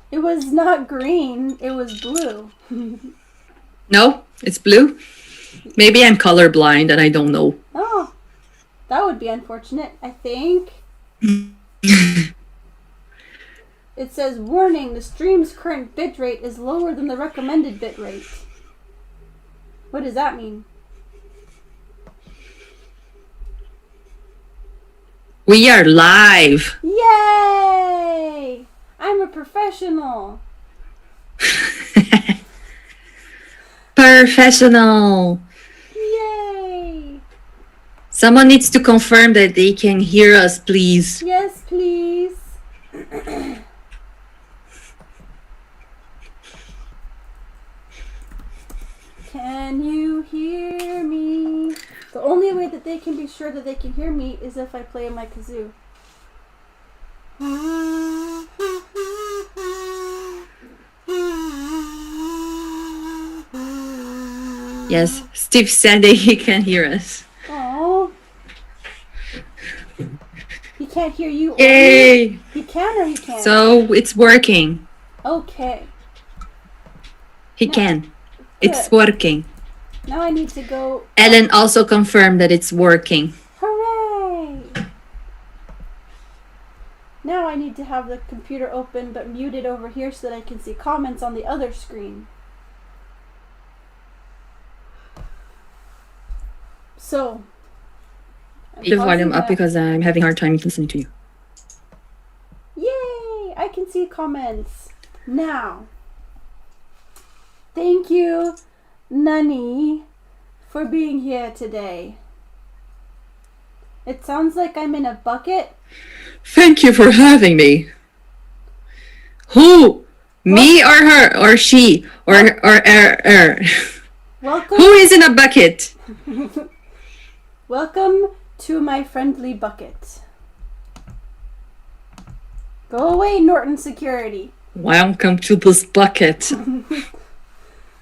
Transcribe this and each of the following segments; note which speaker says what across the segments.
Speaker 1: It was not green. It was blue.
Speaker 2: No, it's blue. Maybe I'm colorblind and I don't know.
Speaker 1: Oh, that would be unfortunate, I think. It says, warning, the stream's current bitrate is lower than the recommended bitrate. What does that mean?
Speaker 2: We are live.
Speaker 1: Yay! I'm a professional.
Speaker 2: Professional.
Speaker 1: Yay!
Speaker 2: Someone needs to confirm that they can hear us, please.
Speaker 1: Yes, please. Can you hear me? The only way that they can be sure that they can hear me is if I play my kazoo.
Speaker 2: Yes, Steve said that he can hear us.
Speaker 1: Oh. He can't hear you.
Speaker 2: Yay!
Speaker 1: He can or he can't?
Speaker 2: So it's working.
Speaker 1: Okay.
Speaker 2: He can. It's working.
Speaker 1: Now I need to go.
Speaker 2: Ellen also confirmed that it's working.
Speaker 1: Hooray! Now I need to have the computer open but muted over here so that I can see comments on the other screen. So.
Speaker 2: The volume up because I'm having a hard time listening to you.
Speaker 1: Yay! I can see comments. Now. Thank you, Nani, for being here today. It sounds like I'm in a bucket.
Speaker 2: Thank you for having me. Who? Me or her? Or she? Or her?
Speaker 1: Welcome.
Speaker 2: Who is in a bucket?
Speaker 1: Welcome to my friendly bucket. Go away, Norton Security.
Speaker 2: Welcome to this bucket.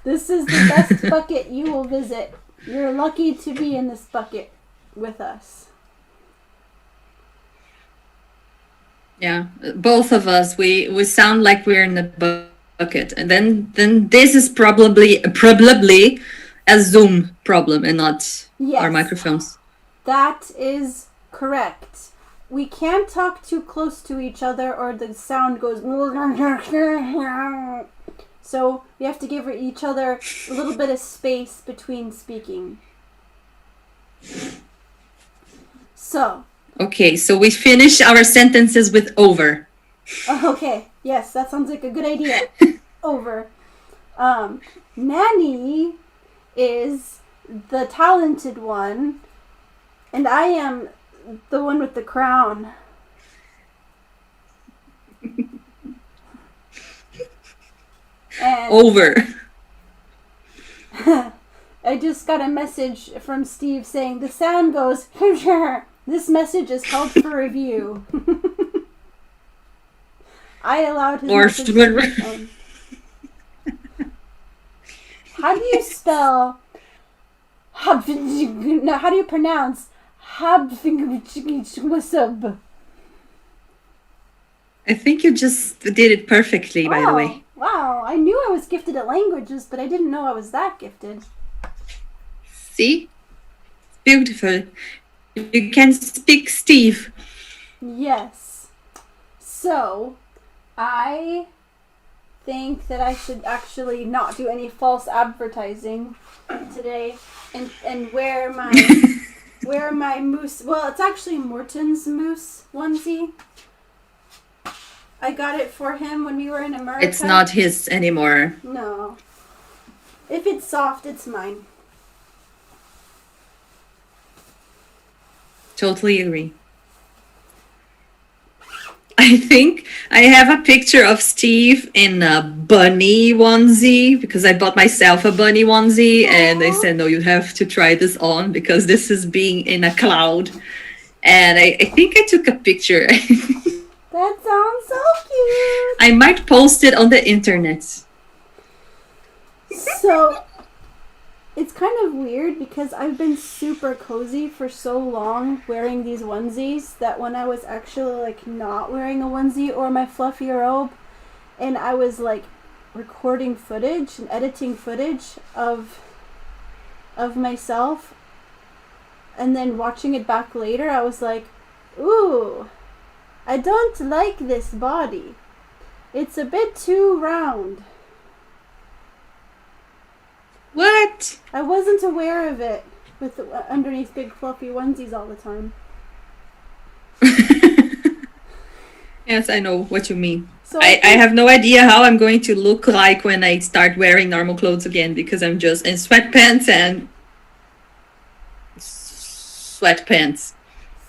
Speaker 1: This is the best bucket you will visit. You're lucky to be in this bucket with us.
Speaker 2: Yeah, both of us, we sound like we're in the bucket. And then this is probably a Zoom problem and not our microphones.
Speaker 1: That is correct. We can't talk too close to each other or the sound goes... So we have to give each other a little bit of space between speaking. So.
Speaker 2: Okay, so we finish our sentences with over.
Speaker 1: Okay, yes, that sounds like a good idea. Over. Nanny is the talented one, and I am the one with the crown. And
Speaker 2: over.
Speaker 1: I just got a message from Steve saying the sound goes. This message is held for review. I allowed his message to be How do you spell? How do you pronounce?
Speaker 2: I think you just did it perfectly, by the way.
Speaker 1: Wow, I knew I was gifted at languages, but I didn't know I was that gifted.
Speaker 2: See? Beautiful. You can speak Steve.
Speaker 1: Yes. So, I think that I should actually not do any false advertising today and wear my moose. Well, it's actually Morton's moose onesie. I got it for him when we were in America.
Speaker 2: It's not his anymore.
Speaker 1: No. If it's soft, it's mine.
Speaker 2: Totally agree. I think I have a picture of Steve in a bunny onesie because I bought myself a bunny onesie. Aww. And they said, no, you have to try this on because this is being in a cloud. And I think I took a picture.
Speaker 1: That sounds so cute.
Speaker 2: I might post it on the internet.
Speaker 1: So, it's kind of weird because I've been super cozy for so long wearing these onesies that when I was actually like not wearing a onesie or my fluffy robe, and I was like recording footage and editing footage of myself, and then watching it back later, I was like, ooh, I don't like this body. It's a bit too round.
Speaker 2: What?
Speaker 1: I wasn't aware of it with underneath big fluffy onesies all the time.
Speaker 2: Yes, I know what you mean.
Speaker 1: So
Speaker 2: I have no idea how I'm going to look like when I start wearing normal clothes again, because I'm just in sweatpants and sweatpants.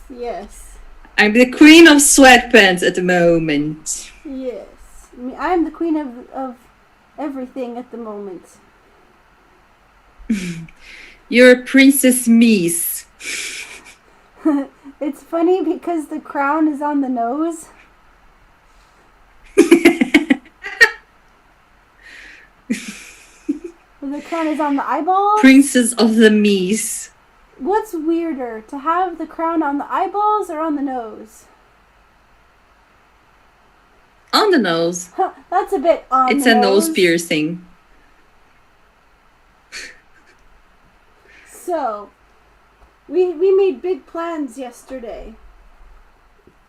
Speaker 1: Yes.
Speaker 2: I'm the queen of sweatpants at the moment.
Speaker 1: Yes. I'm the queen of everything at the moment.
Speaker 2: You're Princess Mies.
Speaker 1: It's funny because the crown is on the nose. The crown is on the eyeballs.
Speaker 2: Princess of the Mies.
Speaker 1: What's weirder, to have the crown on the eyeballs or on the nose?
Speaker 2: On the nose.
Speaker 1: Huh, that's a bit on
Speaker 2: It's
Speaker 1: the
Speaker 2: a
Speaker 1: nose.
Speaker 2: nose piercing.
Speaker 1: So, we made big plans yesterday.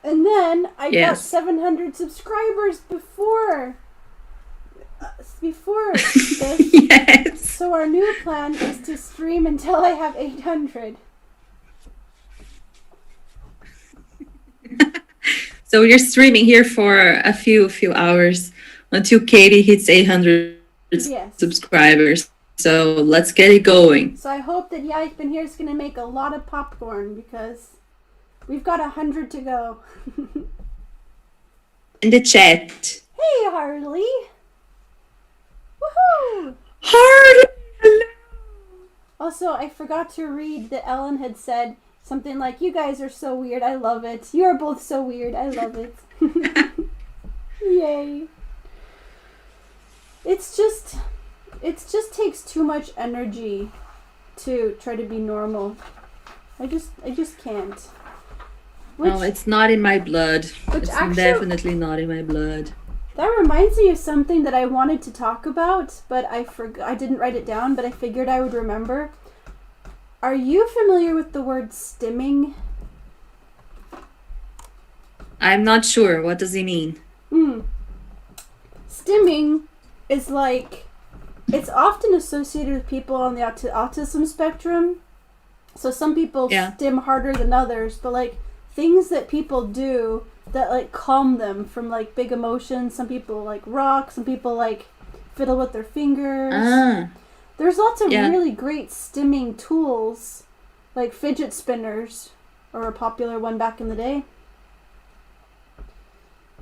Speaker 1: And then I got 700 subscribers before this.
Speaker 2: Yes.
Speaker 1: So our new plan is to stream until I have 800.
Speaker 2: So you're streaming here for a few hours until Katie hits 800
Speaker 1: Yes.
Speaker 2: subscribers. So let's get it going.
Speaker 1: So I hope that Yaikben here is going to make a lot of popcorn because we've got 100 to go.
Speaker 2: In the chat.
Speaker 1: Hey, Harley! Woohoo!
Speaker 2: Harley! Hello!
Speaker 1: Also, I forgot to read that Ellen had said something like, "You guys are so weird, I love it. You are both so weird, I love it." Yay. It just takes too much energy to try to be normal. I just can't.
Speaker 2: No, it's not in my blood.
Speaker 1: Which
Speaker 2: It's
Speaker 1: actually-
Speaker 2: definitely not in my blood.
Speaker 1: That reminds me of something that I wanted to talk about, but I didn't write it down, but I figured I would remember. Are you familiar with the word stimming?
Speaker 2: I'm not sure. What does he mean?
Speaker 1: Stimming is like, it's often associated with people on the autism spectrum. So some people stim harder than others, but like things that people do that like calm them from like big emotions. Some people like rock, some people like fiddle with their fingers. There's lots of really great stimming tools, like fidget spinners are a popular one back in the day.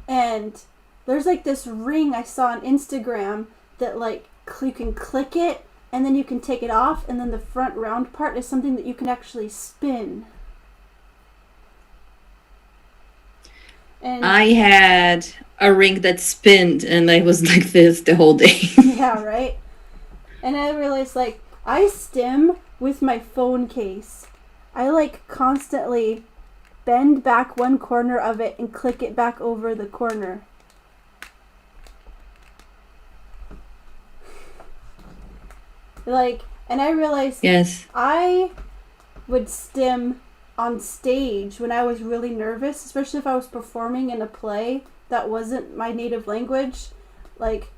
Speaker 1: And there's like this ring I saw on Instagram that like you can click it and then you can take it off, and then the front round part is something that you can actually spin. And
Speaker 2: I had a ring that spinned and I was like this the whole day.
Speaker 1: yeah, right? And I realized like I stim with my phone case. I like constantly bend back one corner of it and click it back over the corner. Like, and I realized I would stim on stage when I was really nervous, especially if I was performing in a play that wasn't my native language. Like,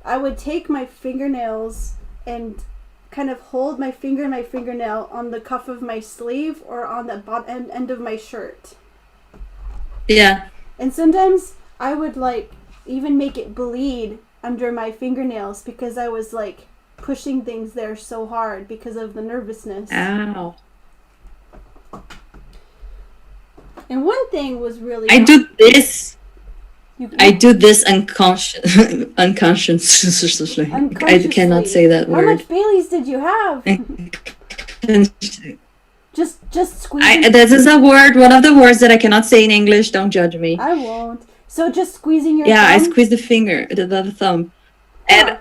Speaker 1: I would take my fingernails and kind of hold my finger and my fingernail on the cuff of my sleeve or on the bottom end of my shirt.
Speaker 2: Yeah.
Speaker 1: And sometimes I would like even make it bleed under my fingernails because I was like pushing things there so hard because of the nervousness.
Speaker 2: Ow.
Speaker 1: And one thing was really
Speaker 2: I do this unconsciously. I cannot say that word.
Speaker 1: How much Baileys did you have? Just squeeze.
Speaker 2: This is a word, one of the words that I cannot say in English. Don't judge me.
Speaker 1: I won't. So just squeezing your
Speaker 2: thumb?
Speaker 1: I
Speaker 2: squeeze the finger, the thumb.
Speaker 1: Yeah.
Speaker 2: And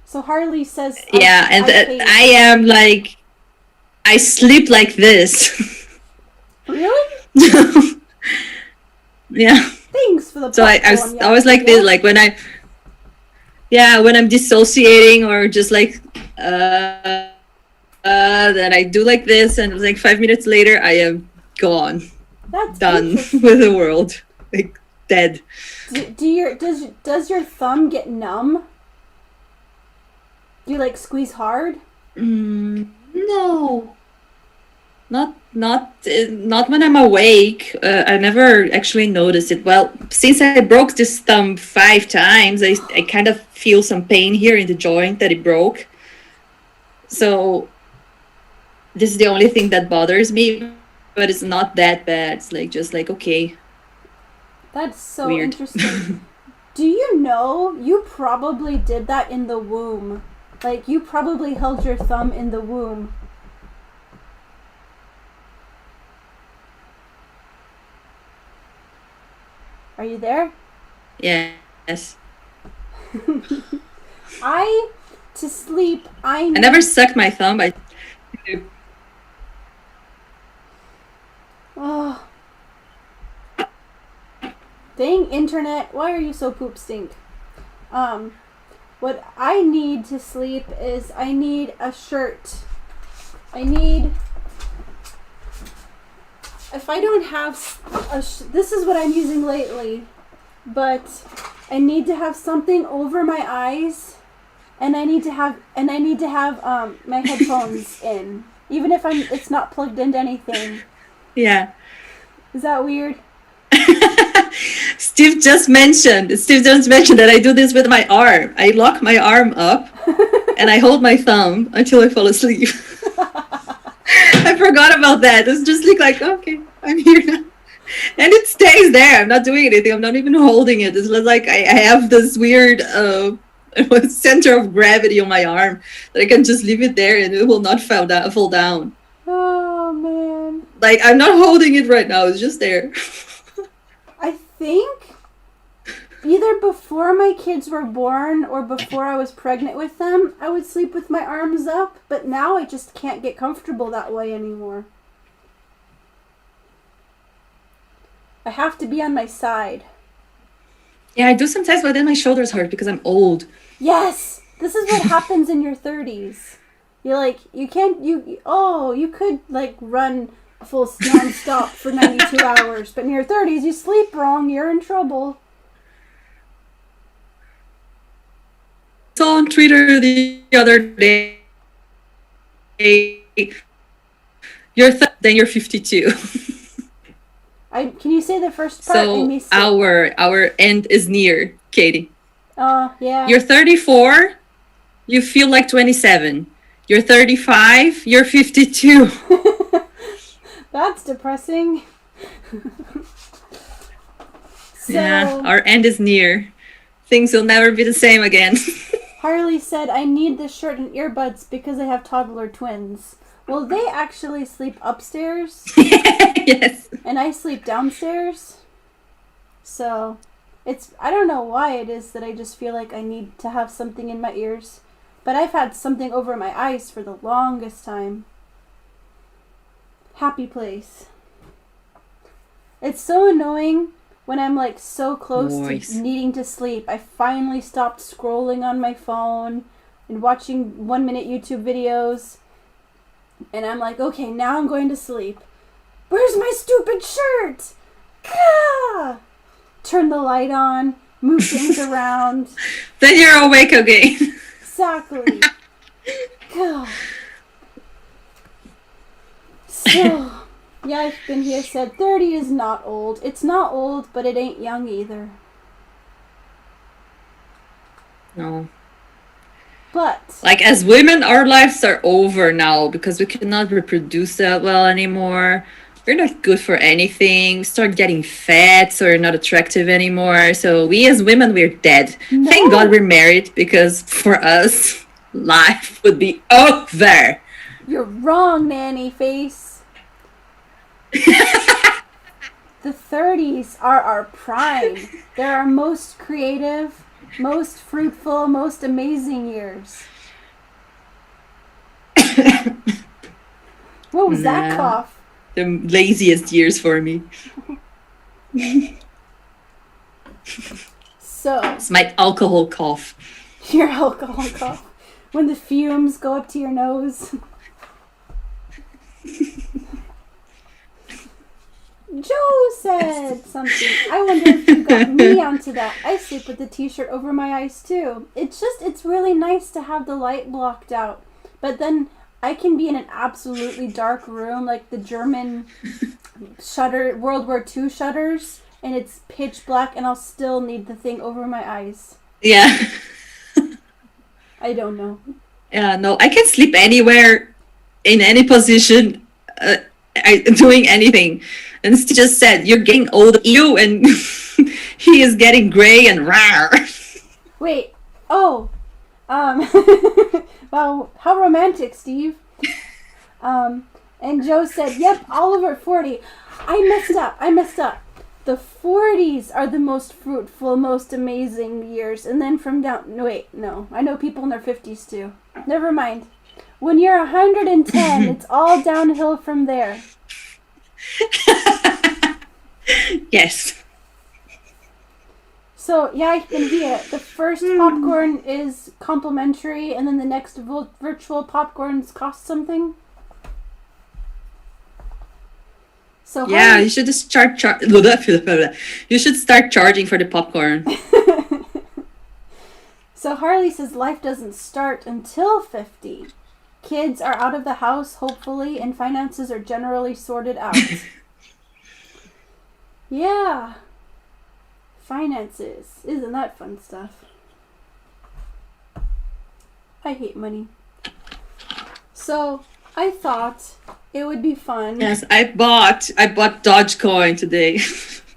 Speaker 1: so Harley says
Speaker 2: I am like, I sleep like this.
Speaker 1: Really?
Speaker 2: Yeah.
Speaker 1: Thanks for the
Speaker 2: So
Speaker 1: popcorn,
Speaker 2: I was like this, like when when I'm dissociating or just like then I do like this, and it was like 5 minutes later I am gone.
Speaker 1: That's
Speaker 2: done with the world, like dead.
Speaker 1: Does your thumb get numb? Do you like squeeze hard?
Speaker 2: No, not when I'm awake. I never actually noticed it. Well, since I broke this thumb 5 times, I kind of feel some pain here in the joint that it broke. So this is the only thing that bothers me, but it's not that bad. It's like just like okay.
Speaker 1: That's so
Speaker 2: Weird.
Speaker 1: interesting. Do you know you probably did that in the womb? Like you probably held your thumb in the womb. Are you there?
Speaker 2: Yes.
Speaker 1: To sleep, I
Speaker 2: never sucked my thumb.
Speaker 1: Oh. Dang internet, why are you so poop stink? What I need to sleep is I need a shirt. If I don't have this is what I'm using lately, but I need to have something over my eyes, and I need to have my headphones in, even if it's not plugged into anything.
Speaker 2: Yeah.
Speaker 1: Is that weird?
Speaker 2: Steve just mentioned that I do this with my arm. I lock my arm up and I hold my thumb until I fall asleep. I forgot about that. It's just like okay, I'm here now. And it stays there. I'm not doing anything. I'm not even holding it. It's like I have this weird center of gravity on my arm that I can just leave it there and it will not fall down.
Speaker 1: Oh man.
Speaker 2: Like I'm not holding it right now. It's just there.
Speaker 1: I think either before my kids were born or before I was pregnant with them, I would sleep with my arms up, but now I just can't get comfortable that way anymore. I have to be on my side.
Speaker 2: Yeah, I do sometimes, but then my shoulders hurt because I'm old.
Speaker 1: Yes! This is what happens in your 30s. You're like, you could like run full non-stop for 92 hours, but in your 30s you sleep wrong, you're in trouble.
Speaker 2: I saw on Twitter the other day, you're then you're 52.
Speaker 1: Can you say the first part?
Speaker 2: So our end is near, Katie.
Speaker 1: Oh, yeah.
Speaker 2: You're 34, you feel like 27. You're 35, you're 52.
Speaker 1: That's depressing.
Speaker 2: Yeah, our end is near. Things will never be the same again.
Speaker 1: Harley said, I need this shirt and earbuds because I have toddler twins. Well, they actually sleep upstairs.
Speaker 2: Yes.
Speaker 1: And I sleep downstairs. So, I don't know why it is that I just feel like I need to have something in my ears. But I've had something over my eyes for the longest time. Happy place. It's so annoying when I'm like so close to needing to sleep. I finally stopped scrolling on my phone and watching 1-minute YouTube videos. And I'm like, okay, now I'm going to sleep. Where's my stupid shirt? Gah! Turn the light on, move things around.
Speaker 2: Then you're awake again.
Speaker 1: Exactly. God. So, yeah, I've been here said 30 is not old. It's not old, but it ain't young either.
Speaker 2: No.
Speaker 1: But
Speaker 2: like as women, our lives are over now because we cannot reproduce that well anymore. We're not good for anything. We start getting fat, so we're not attractive anymore. So we as women, we're dead.
Speaker 1: No.
Speaker 2: Thank God we're married because for us, life would be over.
Speaker 1: You're wrong, nanny face. The 30s are our prime. They're our most creative, most fruitful, most amazing years. What was that cough?
Speaker 2: The laziest years for me.
Speaker 1: So
Speaker 2: It's my alcohol cough.
Speaker 1: your alcohol cough. When the fumes go up to your nose. Joe said something. I wonder if you got me onto that. I sleep with the t-shirt over my eyes too. It's really nice to have the light blocked out. But then I can be in an absolutely dark room, like the German World War II shutters, and it's pitch black, and I'll still need the thing over my eyes.
Speaker 2: Yeah.
Speaker 1: I don't know.
Speaker 2: Yeah, no, I can sleep anywhere, in any position, doing anything. And Steve just said, "You're getting old, you," and he is getting gray and rar.
Speaker 1: Wait. Oh. Wow, how romantic, Steve. And Joe said, "Yep, all over 40. I messed up. The 40s are the most fruitful, most amazing years. And then from down... No. I know people in their 50s too. Never mind. When you're 110, it's all downhill from there."
Speaker 2: Yes.
Speaker 1: So, yeah, ich bin here. The first popcorn is complimentary, and then the next virtual popcorns cost something. So
Speaker 2: Yeah, you should just you should start charging for the popcorn.
Speaker 1: So Harley says life doesn't start until 50. Kids are out of the house, hopefully, and finances are generally sorted out. Yeah. Finances. Isn't that fun stuff? I hate money. So, I thought it would be fun.
Speaker 2: Yes, I bought Dogecoin today.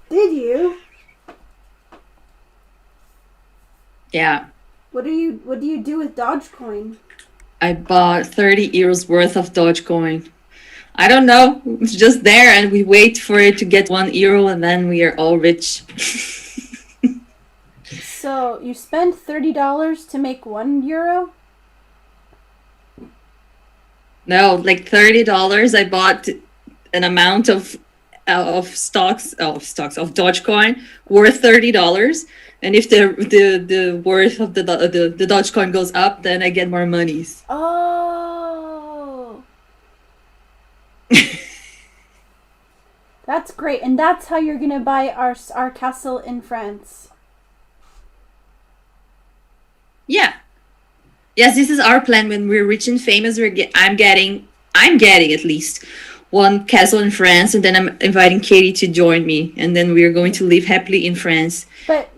Speaker 1: Did you?
Speaker 2: Yeah.
Speaker 1: What do you do with Dogecoin?
Speaker 2: I bought 30 euros worth of Dogecoin. I don't know. It's just there, and we wait for it to get €1, and then we are all rich.
Speaker 1: So you spend $30 to make €1?
Speaker 2: No, like $30. I bought an amount of stocks of Dogecoin worth $30. And if the worth of the Dogecoin goes up, then I get more monies.
Speaker 1: Oh, that's great, and that's how you're gonna buy our castle in France.
Speaker 2: Yeah. Yes, this is our plan. When we're rich and famous, I'm getting at least one castle in France, and then I'm inviting Katie to join me, and then we're going to live happily in France,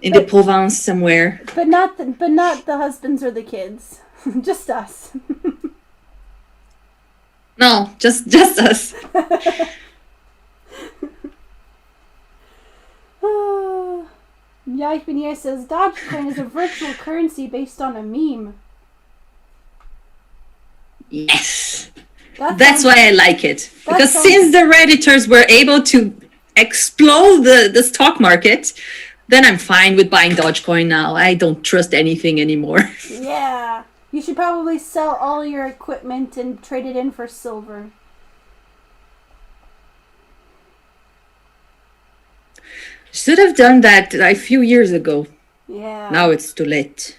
Speaker 2: in the Provence somewhere.
Speaker 1: But not the husbands or the kids, just us.
Speaker 2: No, just us.
Speaker 1: Yaipania says Dogecoin is a virtual currency based on a meme.
Speaker 2: Yes. That's why I like it. Because since the Redditors were able to explode the stock market, then I'm fine with buying Dogecoin now. I don't trust anything anymore.
Speaker 1: Yeah. You should probably sell all your equipment and trade it in for silver.
Speaker 2: Should have done that a few years ago.
Speaker 1: Yeah.
Speaker 2: Now it's too late.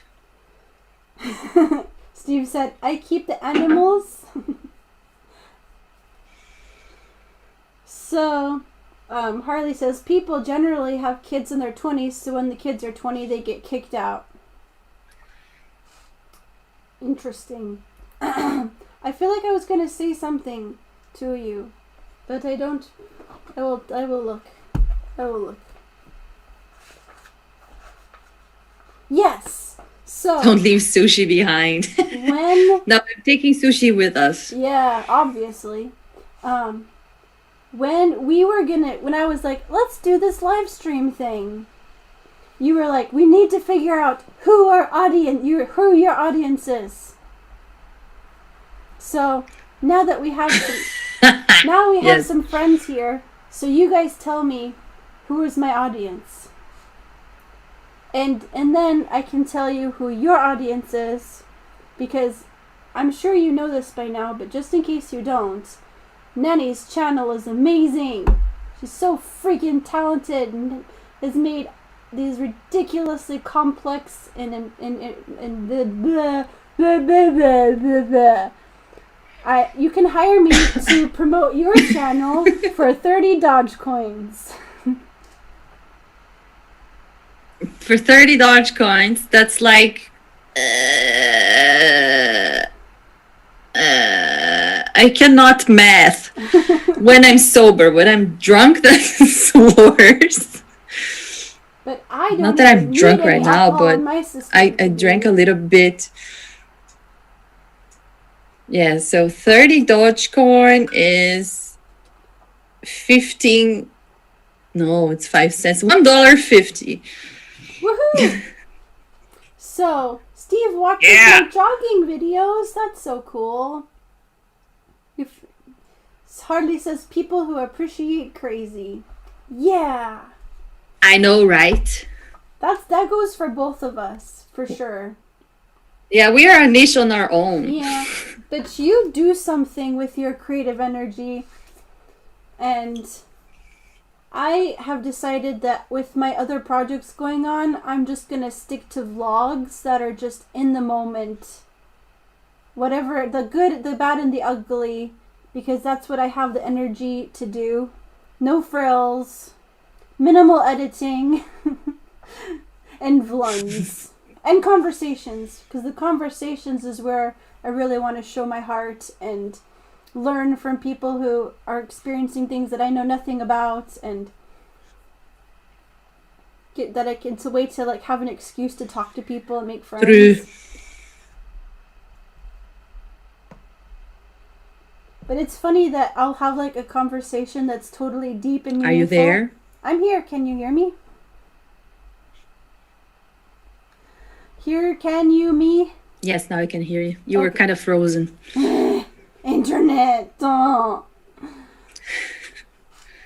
Speaker 1: Steve said, "I keep the animals." So, Harley says, people generally have kids in their 20s, so when the kids are 20, they get kicked out. Interesting. I feel like I was going to say something to you, but I don't. I will look. Yes. So
Speaker 2: don't leave sushi behind. No, I'm taking sushi with us.
Speaker 1: Yeah, obviously. When I was like, let's do this live stream thing, you were like, we need to figure out who your audience is. So now that we have some, some friends here, so you guys tell me who is my audience. And then I can tell you who your audience is, because I'm sure you know this by now, but just in case you don't, Nanny's channel is amazing. She's so freaking talented and has made these ridiculously complex and the you can hire me to promote your channel for 30 Dodge coins.
Speaker 2: For 30 Dodge coins, that's like I cannot math when I'm sober. When I'm drunk, that's worse.
Speaker 1: But I don't
Speaker 2: Not that I'm
Speaker 1: even
Speaker 2: drunk
Speaker 1: need any
Speaker 2: right now,
Speaker 1: alcohol
Speaker 2: but
Speaker 1: in my system
Speaker 2: I
Speaker 1: to
Speaker 2: drank
Speaker 1: do
Speaker 2: a
Speaker 1: it.
Speaker 2: little bit. Yeah, so 30 Dogecoin is 15. No, it's 5 cents. $1.50.
Speaker 1: Woohoo! So, Steve watches
Speaker 2: Yeah.
Speaker 1: my jogging videos. That's so cool. If Hardly says people who appreciate crazy. Yeah.
Speaker 2: I know, right?
Speaker 1: That goes for both of us, for sure.
Speaker 2: Yeah, we are a niche on our own.
Speaker 1: Yeah. But you do something with your creative energy, and I have decided that with my other projects going on, I'm just going to stick to vlogs that are just in the moment. Whatever, the good, the bad, and the ugly, because that's what I have the energy to do. No frills, minimal editing, and vlogs. And conversations, because the conversations is where I really want to show my heart and learn from people who are experiencing things that I know nothing about, and get that it's a way to like have an excuse to talk to people and make friends.
Speaker 2: True.
Speaker 1: But it's funny that I'll have like a conversation that's totally deep and meaningful.
Speaker 2: Are you there?
Speaker 1: I'm here. Can you hear me? Here, can you me?
Speaker 2: Yes, now I can hear you. You were
Speaker 1: Okay.
Speaker 2: kind of frozen.
Speaker 1: Internet.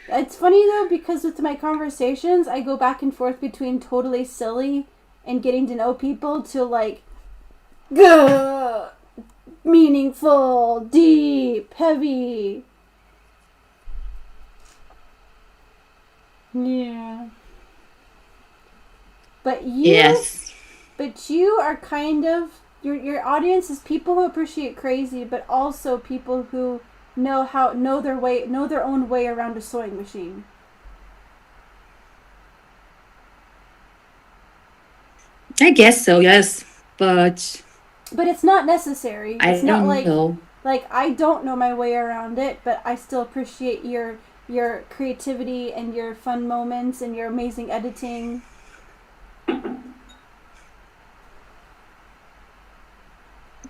Speaker 1: It's funny though, because with my conversations, I go back and forth between totally silly and getting to know people to like meaningful, deep, heavy. Yeah. But you are kind of your audience is people who appreciate crazy, but also people who know their own way around a sewing machine.
Speaker 2: I guess so, yes. But
Speaker 1: it's not necessary.
Speaker 2: I
Speaker 1: It's not
Speaker 2: don't
Speaker 1: like
Speaker 2: know.
Speaker 1: like I don't know my way around it, but I still appreciate your creativity and your fun moments and your amazing editing.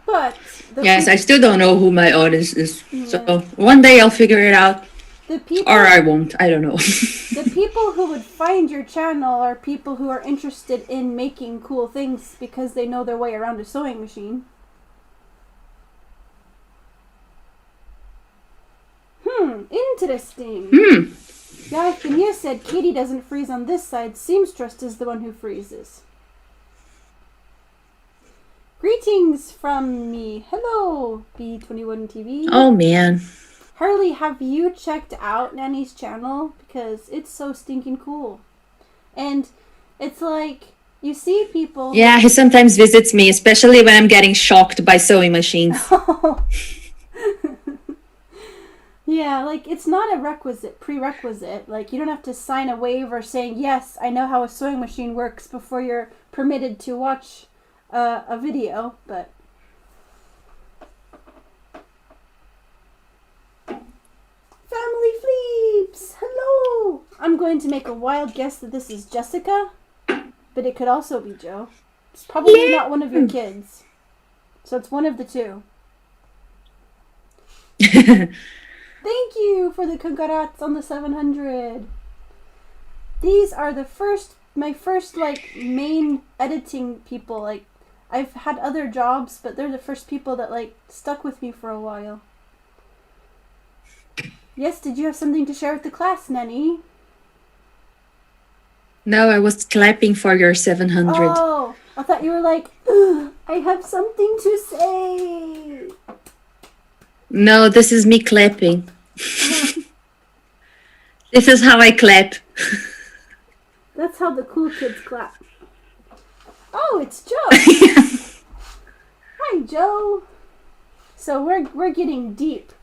Speaker 1: But
Speaker 2: Yes, I still don't know who my audience is.
Speaker 1: Yeah.
Speaker 2: So one day I'll figure it out.
Speaker 1: the people
Speaker 2: Or I won't. I don't know.
Speaker 1: the people who would find your channel are people who are interested in making cool things because they know their way around a sewing machine. Interesting. Yeah, Kenya said Katie doesn't freeze on this side. SeamStressed is the one who freezes. Greetings from me. Hello, B21TV.
Speaker 2: Oh, man.
Speaker 1: Harley, have you checked out Nanny's channel? Because it's so stinking cool. And it's like, you see people...
Speaker 2: Yeah, he sometimes visits me, especially when I'm getting shocked by sewing machines.
Speaker 1: Yeah, like, it's not a prerequisite. Like, you don't have to sign a waiver saying, yes, I know how a sewing machine works before you're permitted to watch a video, but... Family Fleeps! Hello! I'm going to make a wild guess that this is Jessica, but it could also be Joe. It's probably not one of your kids. So it's one of the two. Thank you for the congrats on the 700. These are my first like main editing people. Like, I've had other jobs, but they're the first people that like stuck with me for a while. Yes, did you have something to share with the class, Nanny?
Speaker 2: No, I was clapping for your 700.
Speaker 1: Oh, I thought you were like, ugh, I have something to say.
Speaker 2: No, this is me clapping. This is how I clap.
Speaker 1: That's how the cool kids clap. Oh, it's Joe. Hi, Joe. So we're getting deep.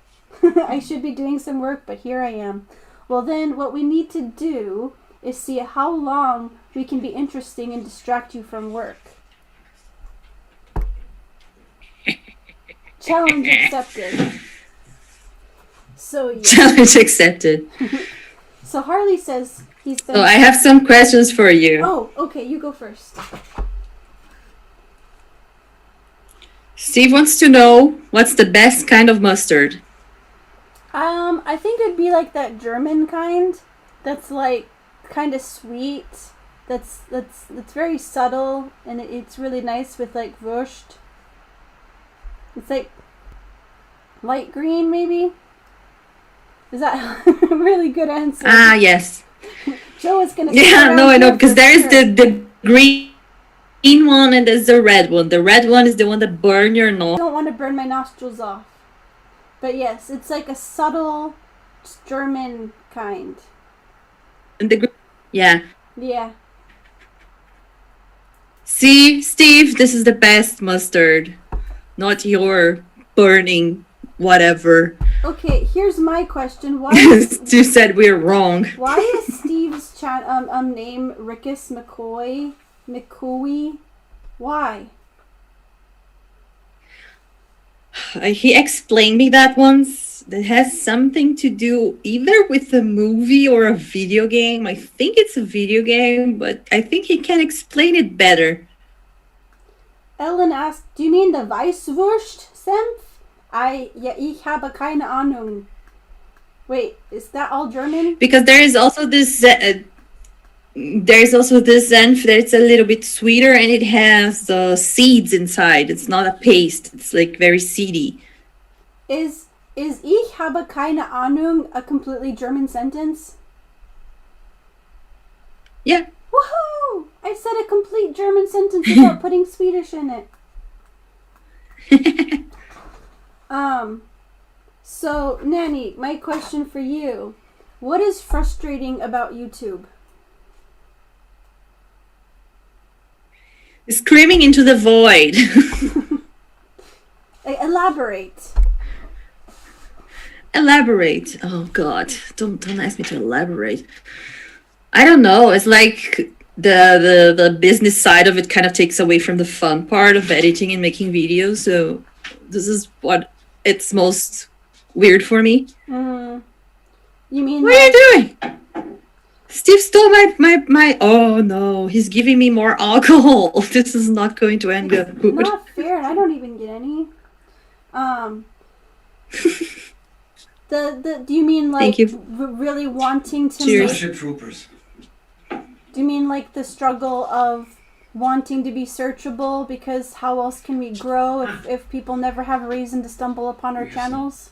Speaker 1: I should be doing some work, but here I am. Well, then what we need to do is see how long we can be interesting and distract you from work. Challenge accepted. So yeah.
Speaker 2: Challenge accepted.
Speaker 1: So Harley says he's been...
Speaker 2: So I have some questions for you.
Speaker 1: Oh, okay, you go first.
Speaker 2: Steve wants to know what's the best kind of mustard.
Speaker 1: I think it'd be like that German kind that's like kind of sweet. That's very subtle, and it's really nice with like Wurst. It's like light green, maybe. Is that a really good answer?
Speaker 2: Ah, yes.
Speaker 1: Joe is gonna.
Speaker 2: Yeah, no, I know, because there is the green one and there's the red one. The red one is the one that burn your nose.
Speaker 1: I don't want to burn my nostrils off. But yes, it's like a subtle German kind.
Speaker 2: And yeah.
Speaker 1: Yeah.
Speaker 2: See, Steve, this is the best mustard. Not your burning whatever.
Speaker 1: Okay, here's my question. Why is
Speaker 2: You said we're wrong.
Speaker 1: Why is Steve's name Rickus McCoy? Why?
Speaker 2: He explained me that once. That has something to do either with a movie or a video game. I think it's a video game, but I think he can explain it better.
Speaker 1: Ellen asked, do you mean the Weißwurst Senf? Ich habe keine Ahnung. Wait, is that all German?
Speaker 2: Because there is also this senf that's a little bit sweeter and it has seeds inside. It's not a paste. It's like very seedy.
Speaker 1: Is ich habe keine Ahnung a completely German sentence?
Speaker 2: Yeah.
Speaker 1: Woohoo! I said a complete German sentence without putting Swedish in it. So, Nanny, my question for you. What is frustrating about YouTube?
Speaker 2: Screaming into the void.
Speaker 1: Elaborate.
Speaker 2: Elaborate. Oh God, don't ask me to elaborate. I don't know. It's like the business side of it kind of takes away from the fun part of editing and making videos. So this is what it's most weird for me.
Speaker 1: You mean?
Speaker 2: What are you doing? Steve stole my. Oh no, he's giving me more alcohol. This is not going to end good.
Speaker 1: Not fair, and I don't even get any. Do you mean like really wanting to
Speaker 3: Starship Troopers.
Speaker 1: Do you mean like the struggle of wanting to be searchable because how else can we grow if people never have a reason to stumble upon our channels?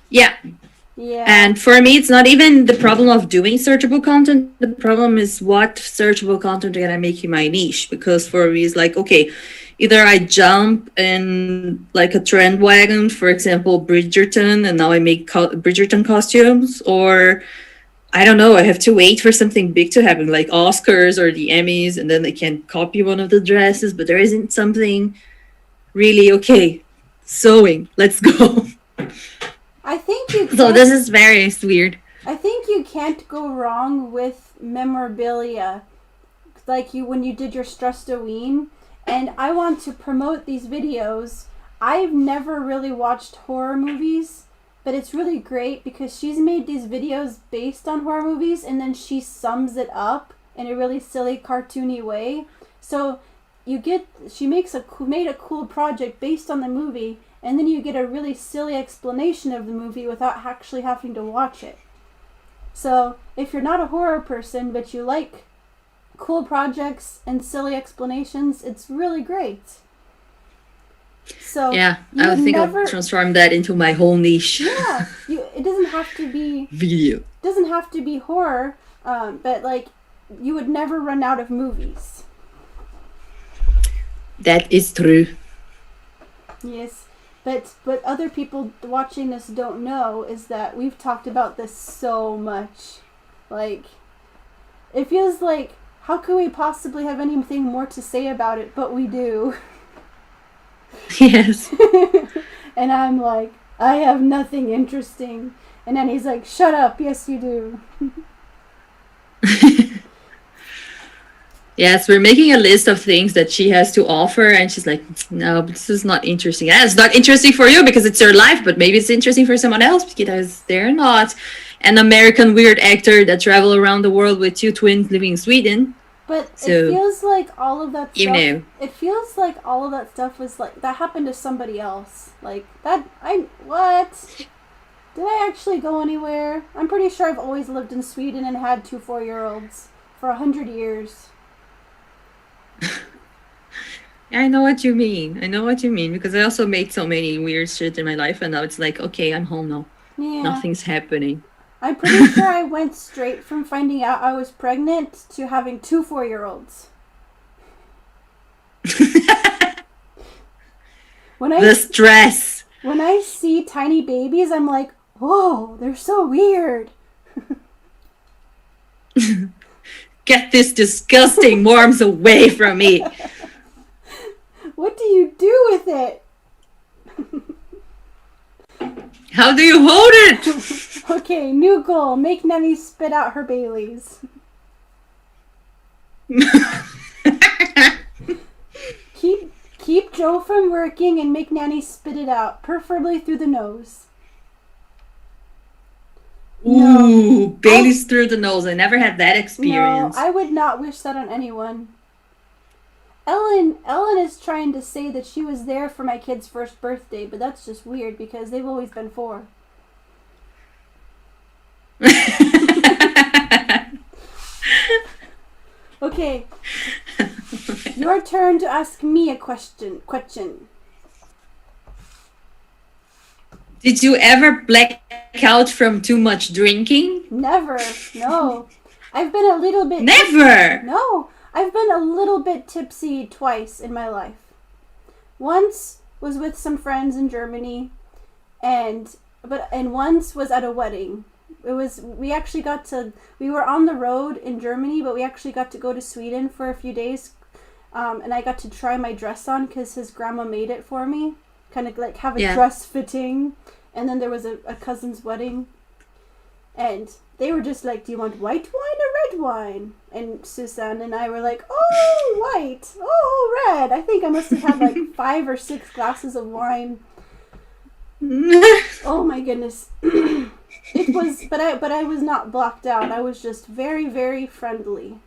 Speaker 2: Yeah.
Speaker 1: Yeah.
Speaker 2: And for me, it's not even the problem of doing searchable content. The problem is what searchable content can I make in my niche? Because for me, it's like, okay, either I jump in like a trend wagon, for example, Bridgerton, and now I make Bridgerton costumes, or I don't know, I have to wait for something big to happen, like Oscars or the Emmys, and then I can copy one of the dresses, but there isn't something really, okay, sewing, let's go.
Speaker 1: I think you.
Speaker 2: So this is very weird.
Speaker 1: I think you can't go wrong with memorabilia, like when you did your Stressed-a-ween. And I want to promote these videos. I've never really watched horror movies, but it's really great because she's made these videos based on horror movies, and then she sums it up in a really silly, cartoony way. So she made a cool project based on the movie, and then you get a really silly explanation of the movie without actually having to watch it. So if you're not a horror person, but you like cool projects and silly explanations, it's really great. So
Speaker 2: yeah, I think I'll transform that into my whole niche.
Speaker 1: Yeah, it doesn't have to be
Speaker 2: video.
Speaker 1: It doesn't have to be horror, but like you would never run out of movies.
Speaker 2: That is true.
Speaker 1: Yes, but what other people watching this don't know is that we've talked about this so much. Like, It feels like, how could we possibly have anything more to say about it? But we do.
Speaker 2: Yes.
Speaker 1: And I'm like, I have nothing interesting. And then he's like, shut up. Yes, you do.
Speaker 2: Yes, we're making a list of things that she has to offer, and she's like, no, but this is not interesting. Yeah, it's not interesting for you because it's your life, but maybe it's interesting for someone else because they're not an American weird actor that travel around the world with two twins living in Sweden.
Speaker 1: But
Speaker 2: So,
Speaker 1: it feels like all of that
Speaker 2: you
Speaker 1: stuff.
Speaker 2: know.
Speaker 1: It feels like all of that stuff was like that happened to somebody else. Like that. What? Did I actually go anywhere? I'm pretty sure I've always lived in Sweden and had 2 4-year-olds for 100 years.
Speaker 2: I know what you mean. I know what you mean because I also made so many weird shit in my life, and now it's like, okay, I'm home now.
Speaker 1: Yeah.
Speaker 2: Nothing's happening.
Speaker 1: I'm pretty sure I went straight from finding out I was pregnant to having 2 4-year-olds.
Speaker 2: The stress.
Speaker 1: When I see tiny babies, I'm like, whoa, they're so weird.
Speaker 2: Get this disgusting worms away from me.
Speaker 1: What do you do with it?
Speaker 2: How do you hold it?
Speaker 1: Okay, new goal. Make Nanny spit out her Baileys. Keep Joe from working and make Nanny spit it out, preferably through the nose.
Speaker 2: Ooh, Bailey's through the nose. I never had that experience.
Speaker 1: No, I would not wish that on anyone. Ellen is trying to say that she was there for my kid's first birthday, but that's just weird because they've always been 4. Okay. Your turn to ask me a question.
Speaker 2: Did you ever black out from too much drinking?
Speaker 1: Never. No. I've been a little bit...
Speaker 2: Never!
Speaker 1: No. I've been a little bit tipsy twice in my life. Once was with some friends in Germany, and once was at a wedding. We were on the road in Germany, but we actually got to go to Sweden for a few days, and I got to try my dress on because his grandma made it for me, kind of like have a dress fitting, and then there was a cousin's wedding, and they were just like, do you want white wine or red wine? And Susan and I were like, oh, white, oh, red. I think I must have had like 5 or 6 glasses of wine. Oh my goodness. It was, but I was not blocked out. I was just very, very friendly.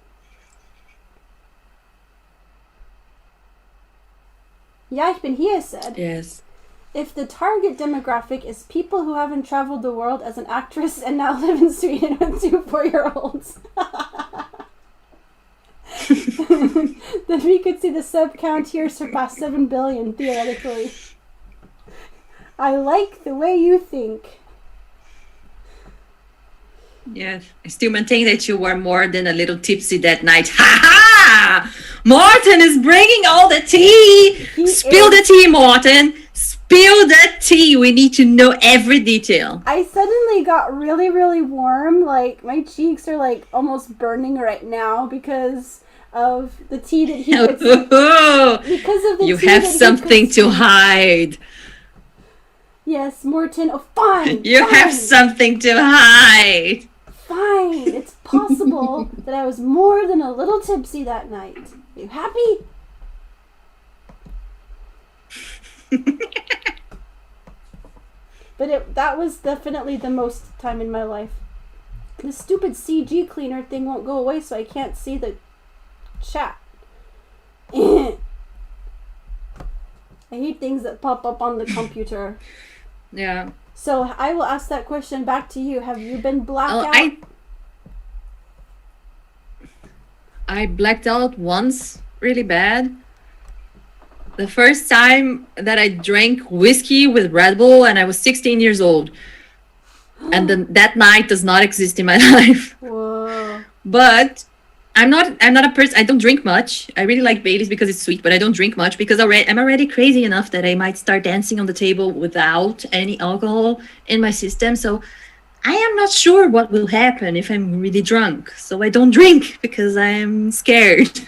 Speaker 1: Ja, ich bin hier said.
Speaker 2: Yes.
Speaker 1: If the target demographic is people who haven't traveled the world as an actress and now live in Sweden with 2 4-year-olds, then we could see the sub count here surpass 7 billion, theoretically. I like the way you think.
Speaker 2: Yes. I still maintain that you were more than a little tipsy that night. Ha ha! Morten is bringing all the tea! Spill the tea, Morten! Spill the tea! We need to know every detail.
Speaker 1: I suddenly got really, really warm. Like, my cheeks are like almost burning right now because of the tea that he puts in. Because of the
Speaker 2: you
Speaker 1: tea
Speaker 2: have
Speaker 1: that he
Speaker 2: something
Speaker 1: puts
Speaker 2: to
Speaker 1: in.
Speaker 2: hide.
Speaker 1: Yes, Morten. Oh, fine.
Speaker 2: You have something to hide.
Speaker 1: Fine. It's possible that I was more than a little tipsy that night. Are you happy? But that was definitely the most time in my life. The stupid CG cleaner thing won't go away, so I can't see the chat. I hate things that pop up on the computer.
Speaker 2: Yeah.
Speaker 1: So I will ask that question back to you. Have you been blacked out?
Speaker 2: I blacked out once really bad. The first time that I drank whiskey with Red Bull, and I was 16 years old. And then that night does not exist in my life.
Speaker 1: Whoa.
Speaker 2: But I'm not a person. I don't drink much. I really like Baileys because it's sweet, but I don't drink much because I'm already crazy enough that I might start dancing on the table without any alcohol in my system. So I am not sure what will happen if I'm really drunk. So I don't drink because I'm scared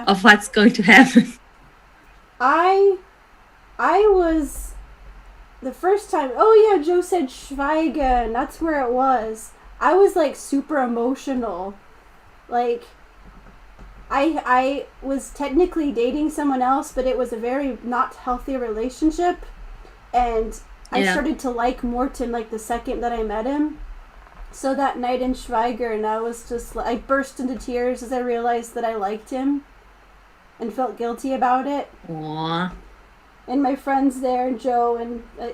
Speaker 2: of what's going to happen.
Speaker 1: I was the first time. Oh yeah, Joe said Schweigen. That's where it was. I was like super emotional. Like I was technically dating someone else, but it was a very not healthy relationship, and I started to like Morten like the second that I met him. So that night in Schweigen, I was just I burst into tears as I realized that I liked him, and felt guilty about it.
Speaker 2: Aww.
Speaker 1: And my friends there, Joe and I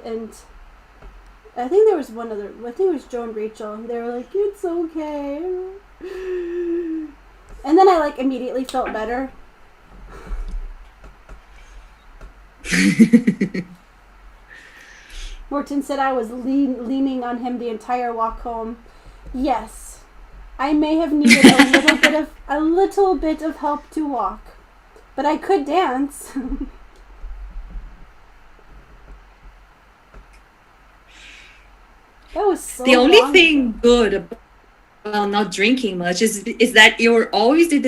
Speaker 1: think there was one other. I think it was Joe and Rachel. They were like, "It's okay." And then I like immediately felt better. Morten said I was leaning on him the entire walk home. Yes, I may have needed a little bit of help to walk, but I could dance. That was so
Speaker 2: The only
Speaker 1: long
Speaker 2: thing
Speaker 1: ago.
Speaker 2: good about not drinking much is that you're always the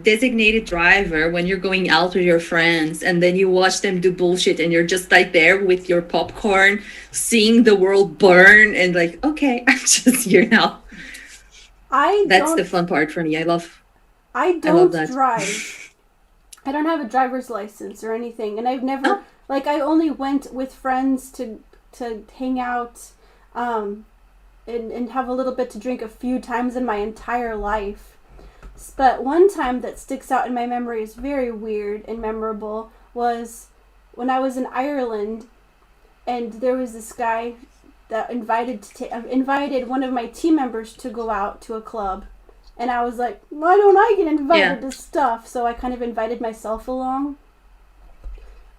Speaker 2: designated driver when you're going out with your friends, and then you watch them do bullshit and you're just like there with your popcorn seeing the world burn and like, okay, I'm just here now. That's the fun part for me. I love that.
Speaker 1: Drive. I don't have a driver's license or anything, and I've never like I only went with friends to hang out and have a little bit to drink a few times in my entire life. But one time that sticks out in my memory is very weird and memorable was when I was in Ireland, and there was this guy that invited one of my team members to go out to a club, and I was like, why don't I get invited to stuff? So I kind of invited myself along,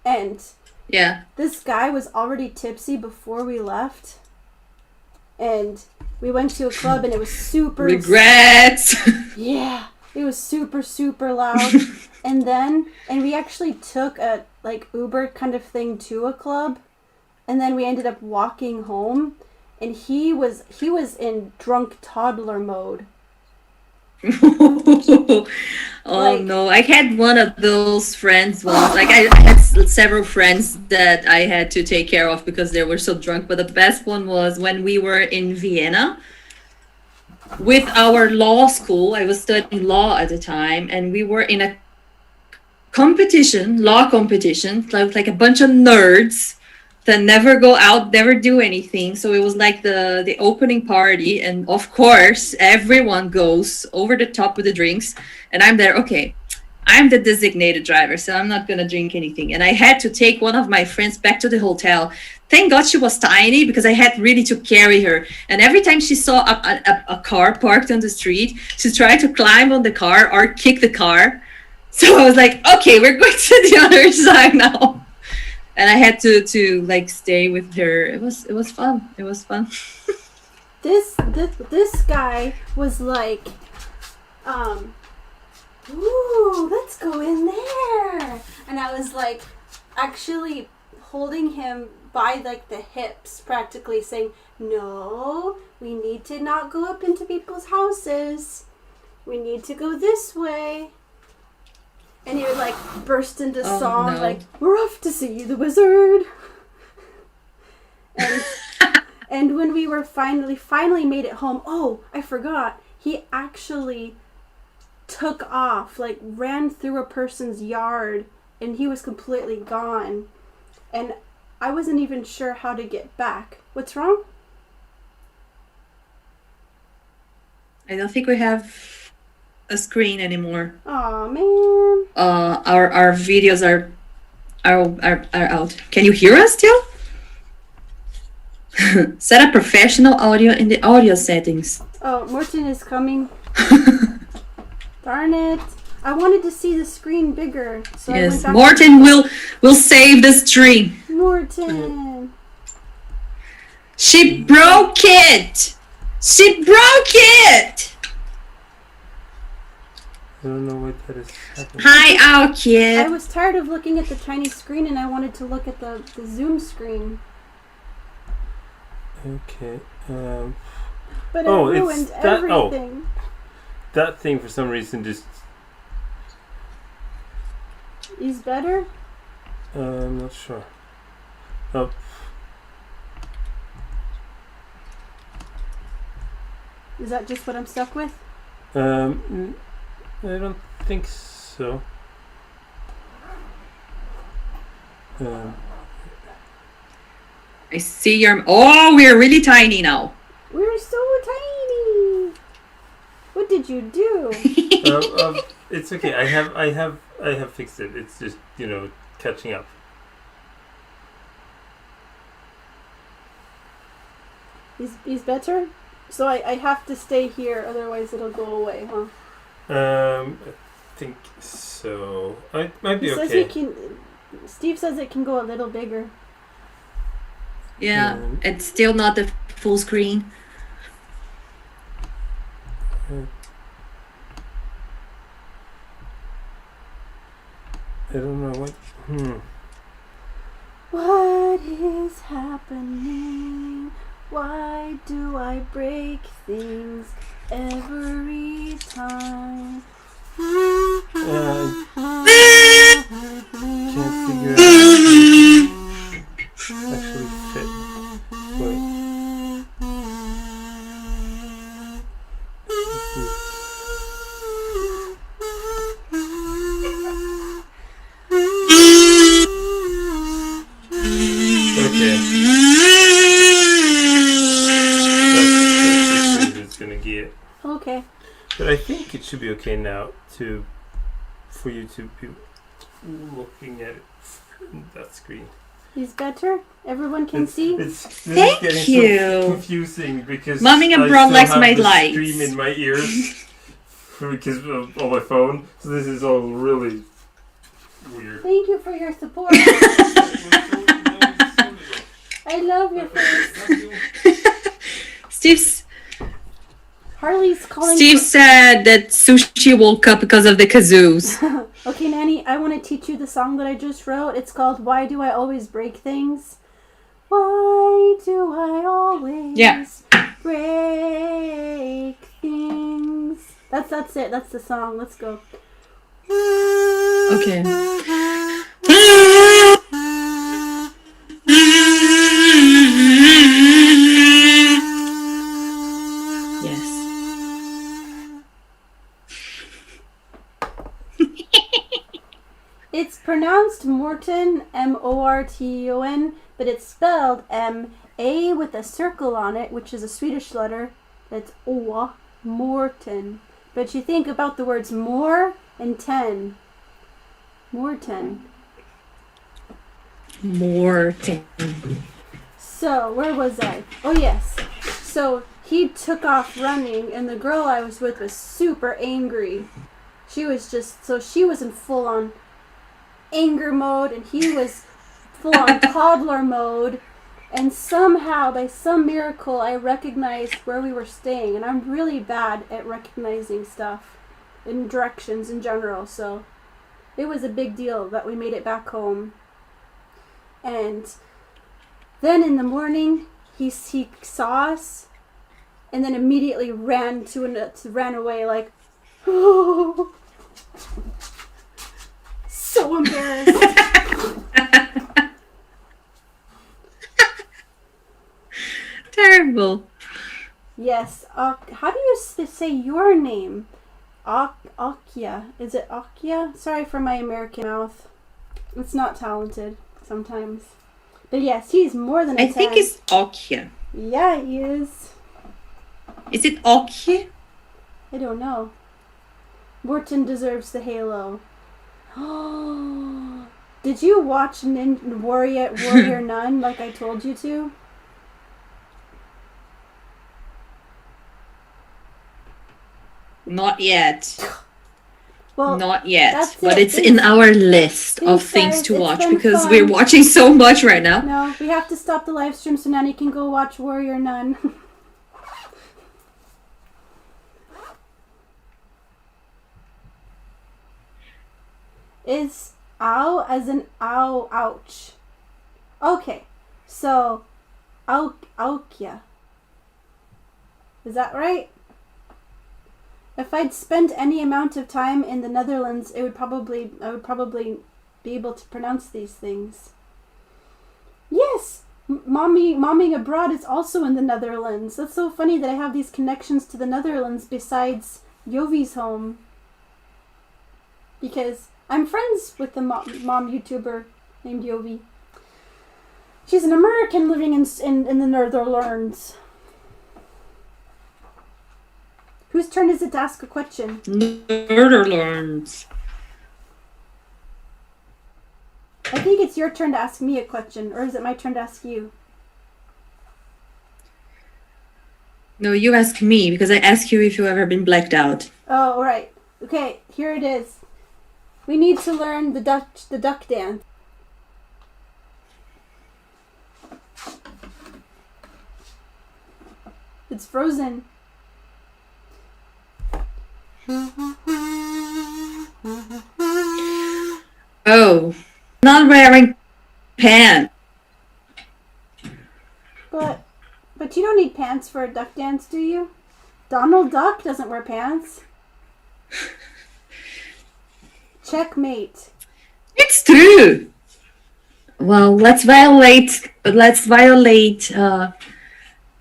Speaker 1: and this guy was already tipsy before we left. And we went to a club and it was super...
Speaker 2: Regrets!
Speaker 1: Yeah. It was super, super loud. And we actually took a, like, Uber kind of thing to a club. And then we ended up walking home. And he was in drunk toddler mode.
Speaker 2: No, I had one of those friends once. Like I had several friends that I had to take care of because they were so drunk, but the best one was when we were in Vienna with our law school. I was studying law at the time, and we were in a law competition, like a bunch of nerds that never go out, never do anything. So it was like the opening party, and of course everyone goes over the top with the drinks, and I'm there. Okay, I'm the designated driver, so I'm not gonna drink anything. And I had to take one of my friends back to the hotel. Thank God she was tiny because I had really to carry her. And every time she saw a car parked on the street, she tried to climb on the car or kick the car. So I was like, okay, we're going to the other side now. And I had to like stay with her. It was fun. It was fun.
Speaker 1: This guy was like, ooh, let's go in there. And I was like, actually holding him by like the hips, practically saying, no, we need to not go up into people's houses. We need to go this way. And he would like burst into song, like, we're off to see the wizard. And when we were finally made it home, oh, I forgot. He actually took off, like ran through a person's yard, and he was completely gone. And I wasn't even sure how to get back. What's wrong?
Speaker 2: I don't think we have a screen anymore.
Speaker 1: Oh man.
Speaker 2: Our videos are out. Can you hear us still? Set up professional audio in the audio settings.
Speaker 1: Oh, Morten is coming. Darn it. I wanted to see the screen bigger. So
Speaker 2: yes, Morten will save the stream.
Speaker 1: Morten.
Speaker 2: She broke it. She broke it.
Speaker 3: I don't know what that is happening.
Speaker 2: Hi, our kid.
Speaker 1: I was tired of looking at the tiny screen and I wanted to look at the Zoom screen.
Speaker 3: Okay.
Speaker 1: But
Speaker 3: Oh,
Speaker 1: it
Speaker 3: it's
Speaker 1: ruined
Speaker 3: that- oh.
Speaker 1: everything.
Speaker 3: That thing for some reason just.
Speaker 1: He's better?
Speaker 3: I'm not sure. Oh,
Speaker 1: Is that just what I'm stuck with?
Speaker 3: I don't think so.
Speaker 2: I see your. Oh, we're really tiny now.
Speaker 1: We're so tiny. What did you do?
Speaker 3: It's okay. I have fixed it. It's just catching up.
Speaker 1: He's better? So I have to stay here, otherwise it'll go away, huh?
Speaker 3: I think so. It might be
Speaker 1: He says
Speaker 3: okay.
Speaker 1: he can. Steve says it can go a little bigger.
Speaker 2: Yeah, it's still not the full screen.
Speaker 3: I don't know what.
Speaker 1: What is happening? Why do I break things every time?
Speaker 3: Can't figure out how to actually fit. Wait. Okay. That's as good as it's gonna get.
Speaker 1: Okay.
Speaker 3: But I think it should be okay now for you to be looking at it in that screen.
Speaker 1: He's better? Everyone can see?
Speaker 2: Thank
Speaker 3: getting
Speaker 2: you.
Speaker 3: so confusing because
Speaker 2: Mommy and
Speaker 3: I
Speaker 2: Bron
Speaker 3: still
Speaker 2: likes
Speaker 3: have
Speaker 2: my
Speaker 3: the
Speaker 2: lights.
Speaker 3: stream in my ears because of on my phone. So this is all really weird.
Speaker 1: Thank you for your support. I love your face.
Speaker 2: Steve's
Speaker 1: Harley's calling.
Speaker 2: Steve said that Sushi woke up because of the kazoos.
Speaker 1: Okay, Nanny, I want to teach you the song that I just wrote. It's called Why Do I Always Break Things? Why do I always break things? That's it. That's the song. Let's go.
Speaker 2: Okay. Yes.
Speaker 1: It's pronounced Morton, Morton, but it's spelled M-A with a circle on it, which is a Swedish letter. That's O, Morton. But you think about the words more and ten. Morton.
Speaker 2: Morton.
Speaker 1: So, where was I? Oh, yes. So, he took off running, and the girl I was with was super angry. She was in full-on anger mode, and he was full-on toddler mode. And somehow, by some miracle, I recognized where we were staying. And I'm really bad at recognizing stuff and directions in general. So, it was a big deal that we made it back home. And then in the morning, he saw us, and then immediately ran away like, oh, so embarrassed.
Speaker 2: Terrible.
Speaker 1: Yes. How do you say your name? Akya. Is it Akya? Sorry for my American mouth. It's not talented sometimes. But yes, he's more than a 10.
Speaker 2: I think it's Okje.
Speaker 1: Yeah, he is.
Speaker 2: Is it Okje?
Speaker 1: I don't know. Morton deserves the halo. Did you watch Warrior Nun like I told you to?
Speaker 2: Not yet.
Speaker 1: Well,
Speaker 2: Not yet.
Speaker 1: that's
Speaker 2: But
Speaker 1: it.
Speaker 2: it's in our list of
Speaker 1: Thanks,
Speaker 2: things
Speaker 1: guys.
Speaker 2: to
Speaker 1: It's
Speaker 2: watch
Speaker 1: been
Speaker 2: because
Speaker 1: fun.
Speaker 2: we're watching so much right now.
Speaker 1: No, we have to stop the live stream so Nanny can go watch Warrior Nun. Is ow as in ow, ouch. Okay, so Aukya. Is that right? If I'd spent any amount of time in the Netherlands, I would probably be able to pronounce these things. Yes, momming abroad is also in the Netherlands. That's so funny that I have these connections to the Netherlands besides Jovi's home. Because I'm friends with the mom YouTuber named Jovi. She's an American living in the Netherlands. Whose turn is it to ask a question?
Speaker 2: Netherlands.
Speaker 1: I think it's your turn to ask me a question, or is it my turn to ask you?
Speaker 2: No, you ask me, because I ask you if you've ever been blacked out.
Speaker 1: Oh, alright. Okay, here it is. We need to learn the duck dance. It's Frozen.
Speaker 2: Oh, not wearing pants.
Speaker 1: But you don't need pants for a duck dance, do you? Donald Duck doesn't wear pants. Checkmate.
Speaker 2: It's true. Well, let's violate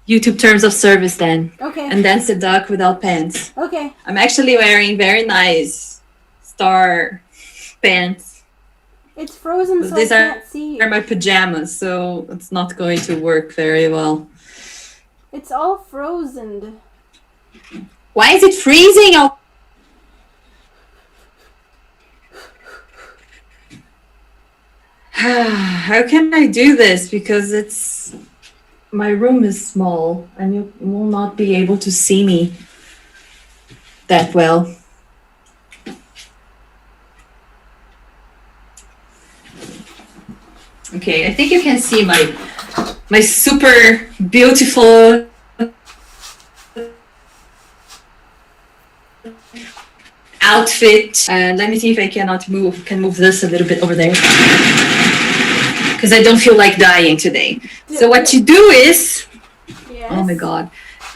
Speaker 2: YouTube terms of service then.
Speaker 1: Okay.
Speaker 2: And dance the duck without pants.
Speaker 1: Okay.
Speaker 2: I'm actually wearing very nice star pants.
Speaker 1: It's Frozen, so I can't see
Speaker 2: They're
Speaker 1: you.
Speaker 2: my pajamas, so it's not going to work very well.
Speaker 1: It's all frozen.
Speaker 2: Why is it freezing? How can I do this? Because my room is small and you will not be able to see me that well. Okay, I think you can see my super beautiful outfit. And let me see if I can move this a little bit over there. Because I don't feel like dying today. So what you do is,
Speaker 1: Yes.
Speaker 2: oh my god,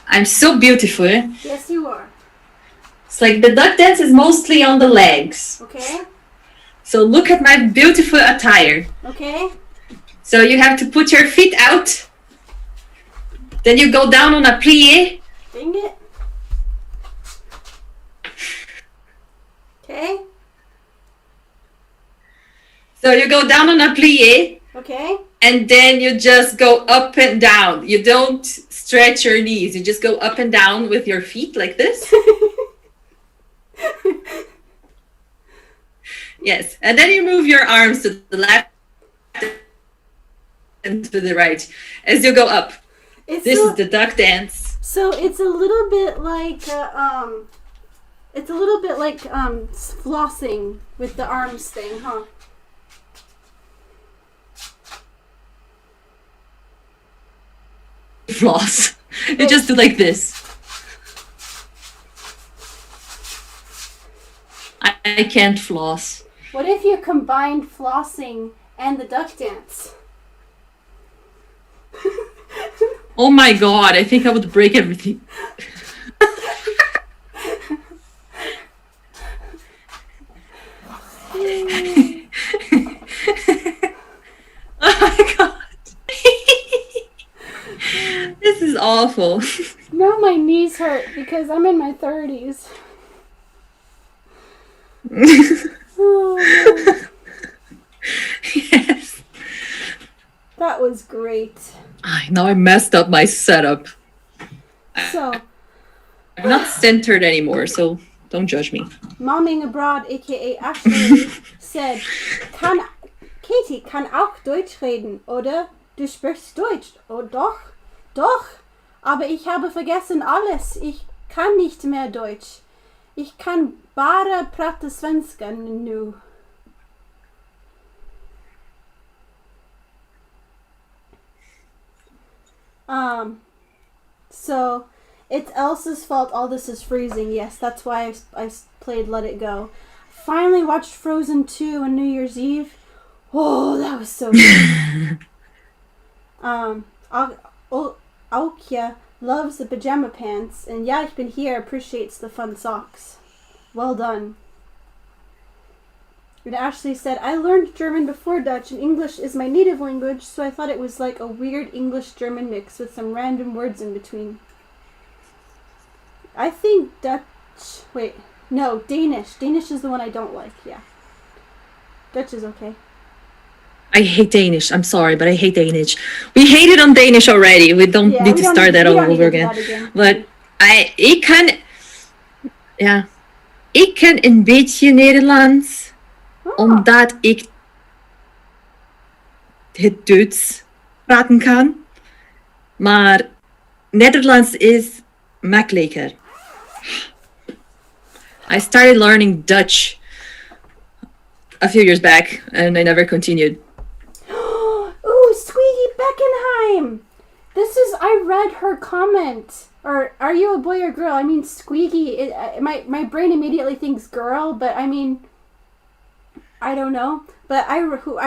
Speaker 2: I'm so beautiful.
Speaker 1: Yes, you are.
Speaker 2: It's like the duck dance is mostly on the legs.
Speaker 1: Okay.
Speaker 2: So look at my beautiful attire.
Speaker 1: Okay.
Speaker 2: So you have to put your feet out. Then you go down on a plie.
Speaker 1: Dang it. Okay.
Speaker 2: So you go down on a plie.
Speaker 1: Okay.
Speaker 2: And then you just go up and down. You don't stretch your knees. You just go up and down with your feet like this. Yes. And then you move your arms to the left and to the right as you go up. This is the duck dance.
Speaker 1: So it's a little bit like flossing with the arms thing, huh?
Speaker 2: Floss. You just do like this. I can't floss.
Speaker 1: What if you combined flossing and the duck dance?
Speaker 2: Oh my god, I think I would break everything. Oh my god. This is awful.
Speaker 1: Now my knees hurt because I'm in my 30s. Oh, no.
Speaker 2: Yes.
Speaker 1: That was great.
Speaker 2: Now I messed up my setup.
Speaker 1: So,
Speaker 2: I'm not centered anymore, so don't judge me.
Speaker 1: Momming Abroad, aka Ashley, said, Katie kann auch Deutsch reden, oder? Du sprichst Deutsch, oh doch? Doch, aber ich habe vergessen alles. Ich kann nicht mehr Deutsch. Ich kann bara prata svenska nu. So it's Elsa's fault all this is freezing. Yes, that's why I played Let It Go. Finally watched Frozen 2 on New Year's Eve. Oh, that was so good. Aukja loves the pajama pants, and ja, ich bin hier appreciates the fun socks. Well done. And Ashley said, I learned German before Dutch, and English is my native language, so I thought it was like a weird English-German mix with some random words in between. I think Dutch... Wait, no, Danish. Danish is the one I don't like, yeah. Dutch is okay.
Speaker 2: I hate Danish. I'm sorry, but I hate Danish. We hated on Danish already. We don't need to start that all over again. But ik kan... Ja. Ik kan een beetje Nederlands. Omdat ik het Duits praten kan. Maar Nederlands is makkelijker. I started learning Dutch a few years back and I never continued.
Speaker 1: Ooh, Squeaky Beckenheim! I read her comment. Or, are you a boy or girl? I mean, Squeaky, my brain immediately thinks girl, but I mean... I don't know, but I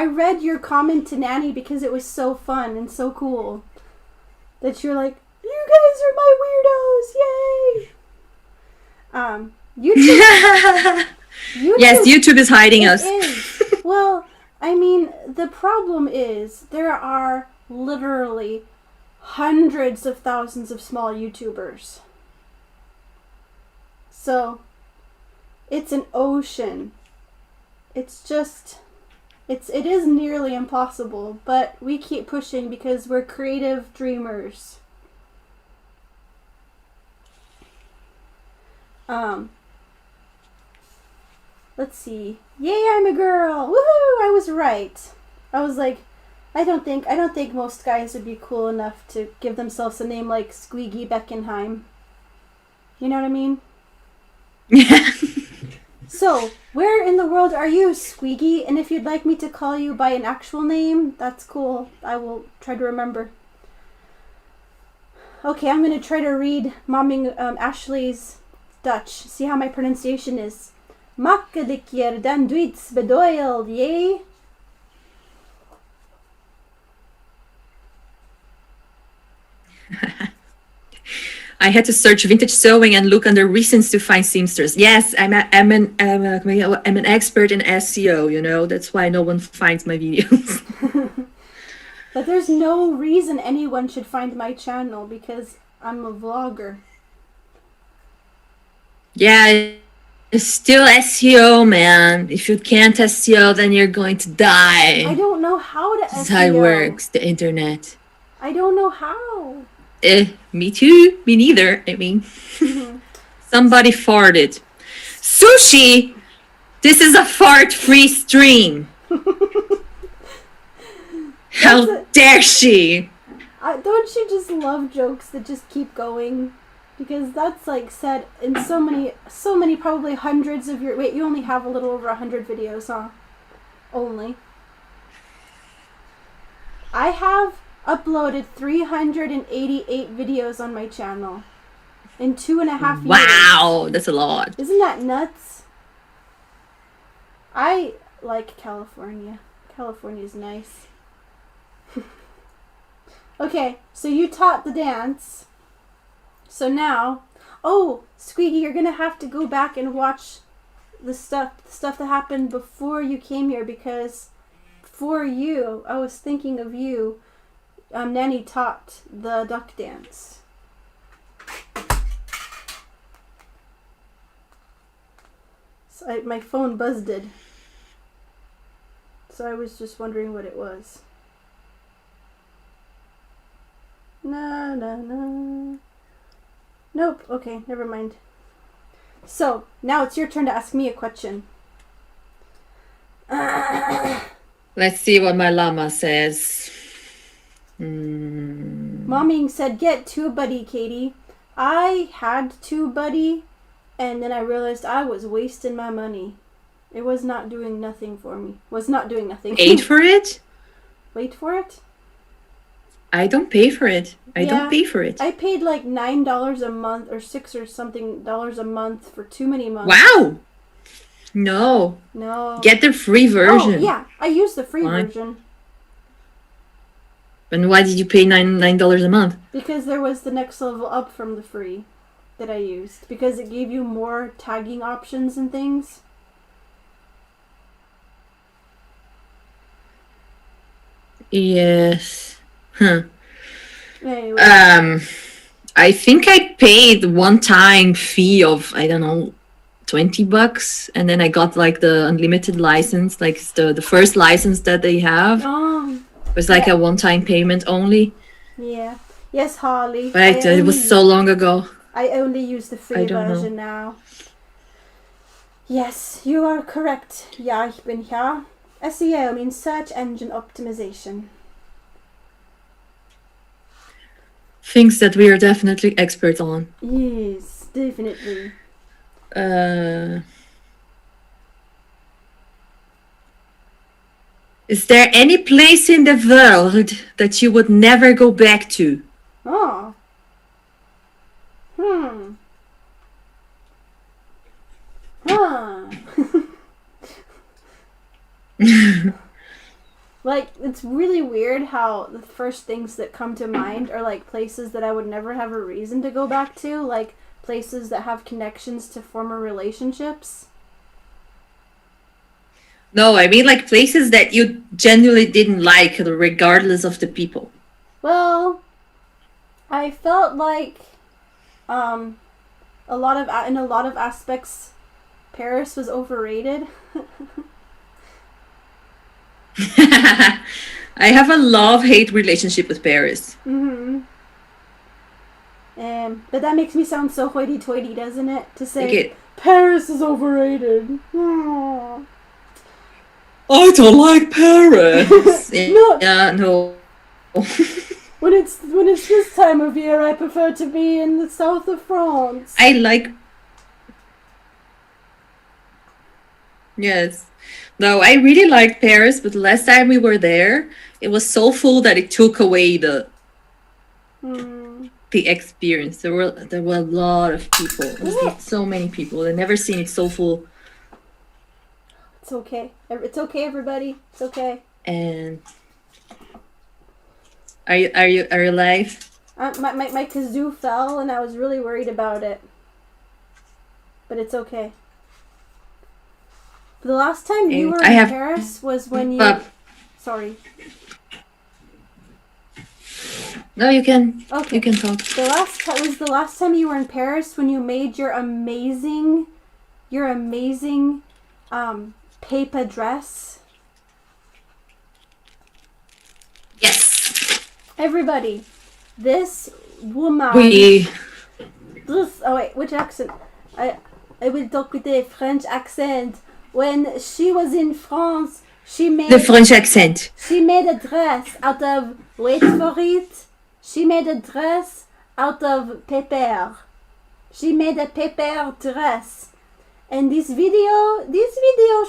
Speaker 1: read your comment to Nanny because it was so fun and so cool. That you're like, you guys are my weirdos, yay! YouTube,
Speaker 2: yes, YouTube is hiding us.
Speaker 1: Is. Well, I mean, the problem is there are literally hundreds of thousands of small YouTubers. So, it's an ocean. It's just, it is nearly impossible, but we keep pushing because we're creative dreamers. Let's see. Yay, I'm a girl! Woohoo! I was right. I was like, I don't think most guys would be cool enough to give themselves a name like Squeaky Beckenheim. You know what I mean?
Speaker 2: Yeah.
Speaker 1: So, where in the world are you, Squeaky? And if you'd like me to call you by an actual name, that's cool. I will try to remember. Okay, I'm going to try to read Momming Ashley's Dutch. See how my pronunciation is. Makkelijker dan Duits bedoeld, yay?
Speaker 2: I had to search vintage sewing and look under recents to find seamstress. Yes, I'm an expert in SEO, you know, that's why no one finds my videos.
Speaker 1: But there's no reason anyone should find my channel because I'm a vlogger.
Speaker 2: Yeah, it's still SEO, man. If you can't SEO, then you're going to die.
Speaker 1: I don't know how to SEO.
Speaker 2: That's how it works, the internet.
Speaker 1: I don't know how.
Speaker 2: Me too. Me neither. I mean, somebody farted. Sushi! This is a fart-free stream. How dare she?
Speaker 1: Don't you just love jokes that just keep going? Because that's like said in so many, probably hundreds of your... Wait, you only have a little over 100 videos, huh? Only. I have uploaded 388 videos on my channel in 2.5 years.
Speaker 2: Wow, that's a lot.
Speaker 1: Isn't that nuts? I like California. California's nice. Okay, so you taught the dance. So now, oh, Squeaky, you're gonna have to go back and watch the stuff that happened before you came here because for you, I was thinking of you. Nanny taught the duck dance. So my phone buzzed. So I was just wondering what it was. No. Nope. Okay, never mind. So, now it's your turn to ask me a question.
Speaker 2: Let's see what my llama says.
Speaker 1: Momming said, get TubeBuddy, Katie. I had TubeBuddy, and then I realized I was wasting my money. It was not doing nothing for me. Was not doing nothing.
Speaker 2: Paid for it?
Speaker 1: Wait for it?
Speaker 2: I don't pay for it. I don't pay for it.
Speaker 1: I paid like $9 a month or $6 or something dollars a month for too many months.
Speaker 2: Wow. No.
Speaker 1: No.
Speaker 2: Get the free version.
Speaker 1: Oh, yeah. I used the free version.
Speaker 2: And why did you pay $9 a month?
Speaker 1: Because there was the next level up from the free that I used. Because it gave you more tagging options and things.
Speaker 2: Yes. Huh.
Speaker 1: Anyway.
Speaker 2: I think I paid one-time fee of, I don't know, $20, and then I got like the unlimited license, like the first license that they have. It was like a one-time payment only.
Speaker 1: Yeah. Yes, Harley.
Speaker 2: But it was so long ago.
Speaker 1: I only use the free version now. Yes, you are correct. Ja, ich bin hier. SEO means search engine optimization.
Speaker 2: Things that we are definitely expert on.
Speaker 1: Yes, definitely.
Speaker 2: Is there any place in the world that you would never go back to?
Speaker 1: Oh. Like, it's really weird how the first things that come to mind are like places that I would never have a reason to go back to, like places that have connections to former relationships.
Speaker 2: No, I mean like places that you genuinely didn't like, regardless of the people.
Speaker 1: Well, I felt like in a lot of aspects Paris was overrated.
Speaker 2: I have a love-hate relationship with Paris.
Speaker 1: But that makes me sound so hoity-toity, doesn't it? To say Paris is overrated. Aww.
Speaker 2: I don't like Paris.
Speaker 1: No.
Speaker 2: Yeah, no.
Speaker 1: When it's this time of year, I prefer to be in the south of France.
Speaker 2: I like. Yes. No, I really liked Paris, but the last time we were there, it was so full that it took away the experience. There were a lot of people. It was so many people. I've never seen it so full.
Speaker 1: It's okay. It's okay, everybody. It's okay.
Speaker 2: And are you alive?
Speaker 1: My kazoo fell, and I was really worried about it. But it's okay. The last time you were in Paris was when you... Sorry.
Speaker 2: No, you can. Okay. You can talk.
Speaker 1: Was the last time you were in Paris when you made your amazing paper dress?
Speaker 2: Yes.
Speaker 1: Everybody, this woman.
Speaker 2: Oui.
Speaker 1: Which accent? I will talk with a French accent. When she was in France, she made...
Speaker 2: The French accent.
Speaker 1: She made a dress out of... Wait for it. She made a dress out of paper. She made a paper dress. And this video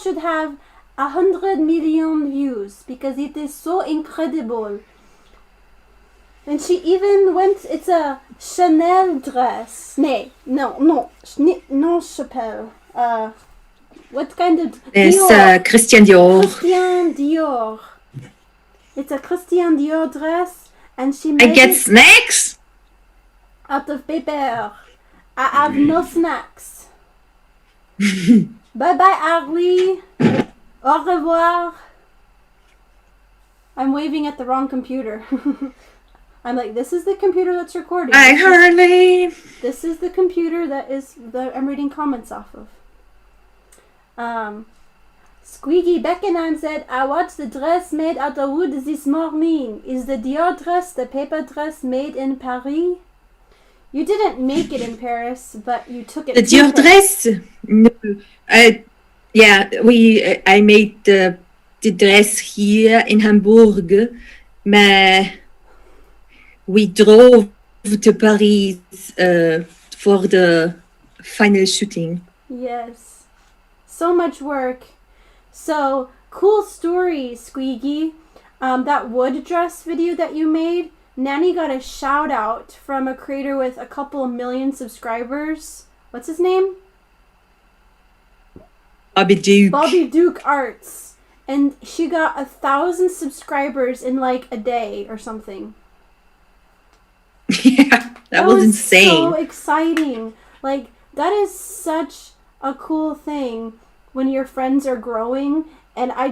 Speaker 1: should have 100 million views because it is so incredible. And she even went... It's a Chanel dress. No, Chapelle. What kind of...
Speaker 2: It's Christian Dior.
Speaker 1: Christian Dior. It's a Christian Dior dress, and she made
Speaker 2: I get snacks
Speaker 1: out of paper. I have no snacks. Bye bye, Harley. Au revoir. I'm waving at the wrong computer. I'm like, this is the computer that's recording.
Speaker 2: Hi, Harley.
Speaker 1: This is the computer that I'm reading comments off of. Squeaky Beckenheim said, I watched the dress made out of wood this morning. Is the Dior dress the paper dress made in Paris? You didn't make it in Paris, but you took it
Speaker 2: the
Speaker 1: to
Speaker 2: Dior
Speaker 1: Paris.
Speaker 2: Dress? No. I made the dress here in Hamburg, but we drove to Paris for the final shooting.
Speaker 1: Yes. So much work. So, cool story, Squeaky. That wood dress video that you made, Nanny got a shout out from a creator with a couple million subscribers. What's his name?
Speaker 2: Bobby Duke.
Speaker 1: Bobby Duke Arts. and she got 1,000 subscribers in like a day or something.
Speaker 2: Yeah, that was insane.
Speaker 1: So exciting. Like, that is such a cool thing when your friends are growing. And I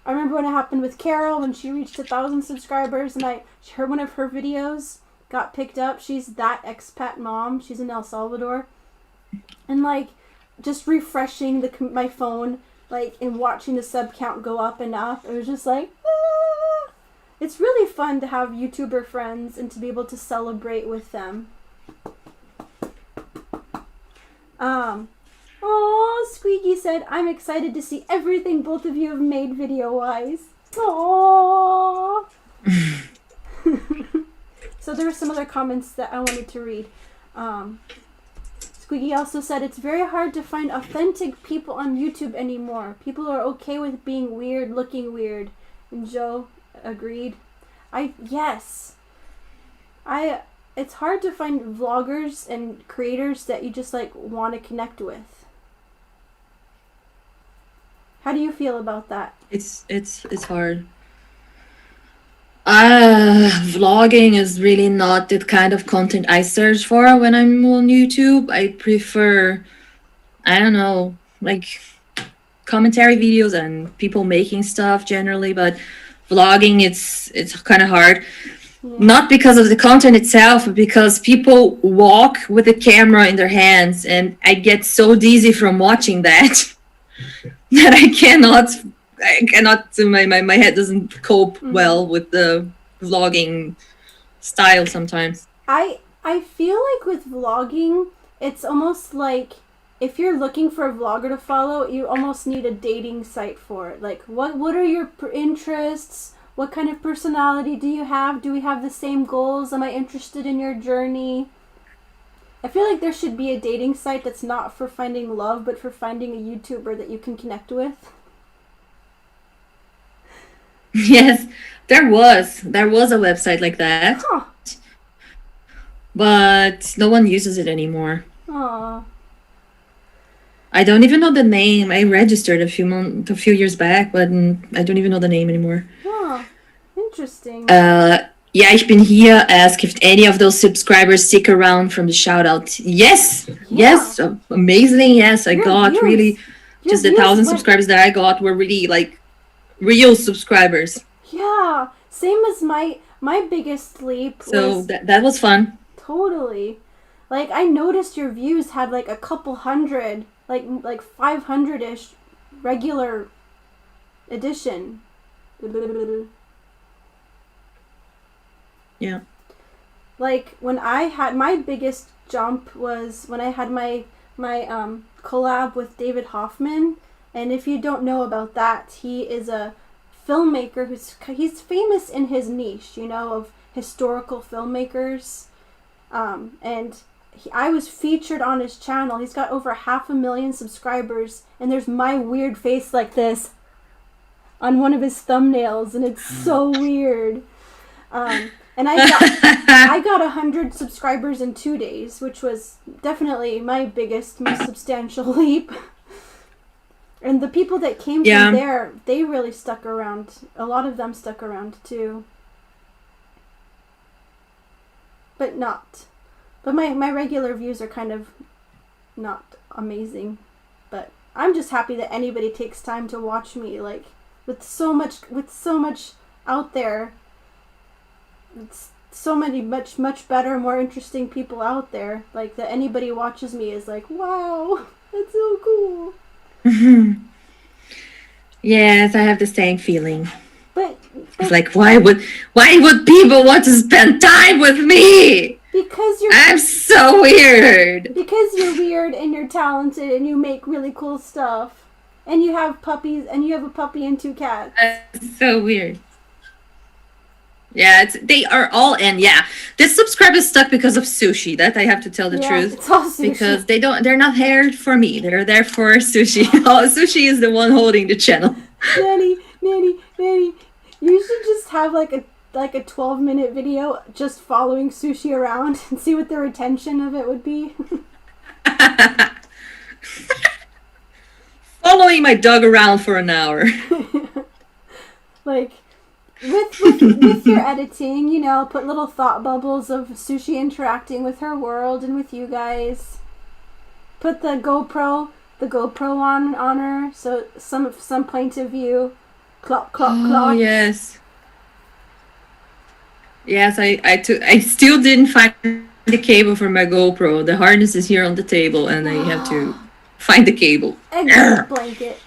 Speaker 1: remember when it happened with Carol, when she reached 1,000 subscribers, and one of her videos got picked up. She's that expat mom. She's in El Salvador. And like, just refreshing my phone, like, and watching the sub count go up and up. It was just like, ah! It's really fun to have YouTuber friends and to be able to celebrate with them. Oh, Squeaky said, I'm excited to see everything both of you have made video-wise. Oh. So there were some other comments that I wanted to read. Squeaky also said, it's very hard to find authentic people on YouTube anymore. People are okay with being weird, looking weird. And Joe agreed. It's hard to find vloggers and creators that you just like want to connect with. How do you feel about that?
Speaker 2: It's hard. Vlogging is really not the kind of content I search for when I'm on YouTube. I prefer, I don't know, like commentary videos and people making stuff generally, but vlogging, it's kind of hard. Yeah. Not because of the content itself, but because people walk with a camera in their hands, and I get so dizzy from watching that that I cannot, my head doesn't cope well with the vlogging style sometimes.
Speaker 1: I feel like with vlogging, it's almost like if you're looking for a vlogger to follow, you almost need a dating site for it. Like, what are your interests? What kind of personality do you have? Do we have the same goals? Am I interested in your journey? I feel like there should be a dating site that's not for finding love, but for finding a YouTuber that you can connect with.
Speaker 2: Yes, there was a website like that. Huh. But no one uses it anymore.
Speaker 1: Aww.
Speaker 2: I don't even know the name. I registered a few years back, but I don't even know the name anymore.
Speaker 1: Oh, interesting.
Speaker 2: Ja, ich bin hier. Ask if any of those subscribers stick around from the shout out. Yes, yes, amazing. Yes, I got views. Really, just the 1,000 subscribers that I got were really like real subscribers.
Speaker 1: Yeah, same as my biggest leap.
Speaker 2: So that was fun.
Speaker 1: Totally. Like, I noticed your views had like a couple hundred, like 500-ish regular edition.
Speaker 2: Yeah.
Speaker 1: Like, when I had my biggest jump was when I had my collab with David Hoffman. And if you don't know about that, he is a filmmaker he's famous in his niche, you know, of historical filmmakers. And I was featured on his channel. He's got over 500,000 subscribers, and there's my weird face like this on one of his thumbnails, and it's so weird. And I got 100 subscribers in 2 days, which was definitely my biggest, most substantial leap. And the people that came from there, they really stuck around. A lot of them stuck around too. But my regular views are kind of not amazing. But I'm just happy that anybody takes time to watch me, like, with so much out there. It's so many much better, more interesting people out there. Like, that anybody watches me is like, wow, that's so cool.
Speaker 2: Mm-hmm. Yes, I have the same feeling.
Speaker 1: But
Speaker 2: it's like, why would people want to spend time with me?
Speaker 1: Because
Speaker 2: I'm so weird.
Speaker 1: Because you're weird and you're talented and you make really cool stuff. And you have puppies, and you have a puppy and 2 cats.
Speaker 2: That's so weird. Yeah, they are all in. Yeah, this subscriber is stuck because of Sushi. That I have to tell the truth.
Speaker 1: It's all Sushi.
Speaker 2: Because they're not here for me. They're there for Sushi. Sushi is the one holding the channel.
Speaker 1: Nanny, you should just have like a 12-minute video just following Sushi around and see what the retention of it would be.
Speaker 2: Following my dog around for an hour.
Speaker 1: Like, with your editing, you know, put little thought bubbles of Sushi interacting with her world and with you guys. Put the GoPro on her, so some point of view. Clop, clop, clop.
Speaker 2: Oh, yes. Yes, I still didn't find the cable for my GoPro. The harness is here on the table, and I have to find the cable.
Speaker 1: Egg blanket.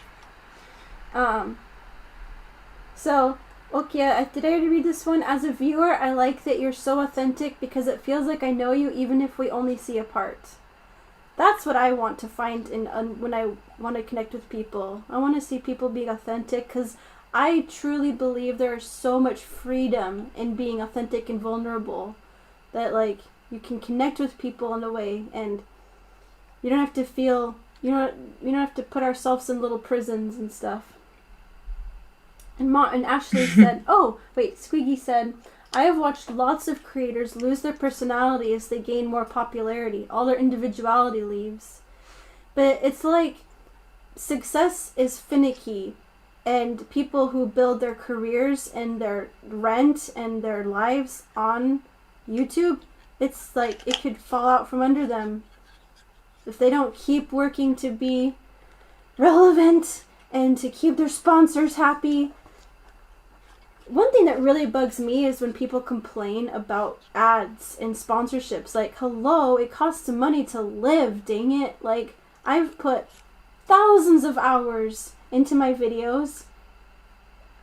Speaker 1: So, okay, did I already read this one? As a viewer, I like that you're so authentic because it feels like I know you even if we only see a part. That's what I want to find when I want to connect with people. I want to see people being authentic because I truly believe there is so much freedom in being authentic and vulnerable that, like, you can connect with people in a way, and you don't have to feel, you don't have to put ourselves in little prisons and stuff. And Ashley said, Squeaky said, I have watched lots of creators lose their personality as they gain more popularity. All their individuality leaves. But it's like success is finicky, and people who build their careers and their rent and their lives on YouTube, it's like it could fall out from under them if they don't keep working to be relevant and to keep their sponsors happy. One thing that really bugs me is when people complain about ads and sponsorships. Like, hello, it costs money to live, dang it. Like, I've put thousands of hours into my videos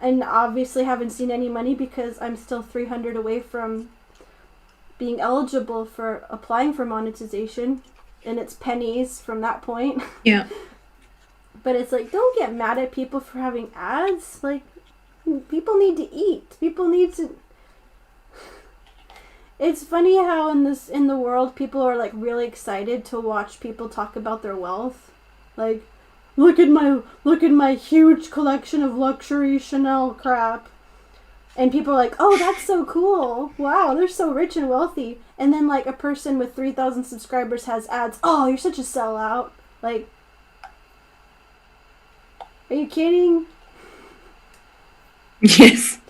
Speaker 1: and obviously haven't seen any money because I'm still 300 away from being eligible for applying for monetization, and it's pennies from that point.
Speaker 2: Yeah.
Speaker 1: But it's like, don't get mad at people for having ads. Like, people need to eat. People need to... It's funny how in the world people are like really excited to watch people talk about their wealth. Like, look at my huge collection of luxury Chanel crap. And people are like, oh, that's so cool. Wow, they're so rich and wealthy. And then like a person with 3,000 subscribers has ads. Oh, you're such a sellout. Like, are you kidding?
Speaker 2: Yes.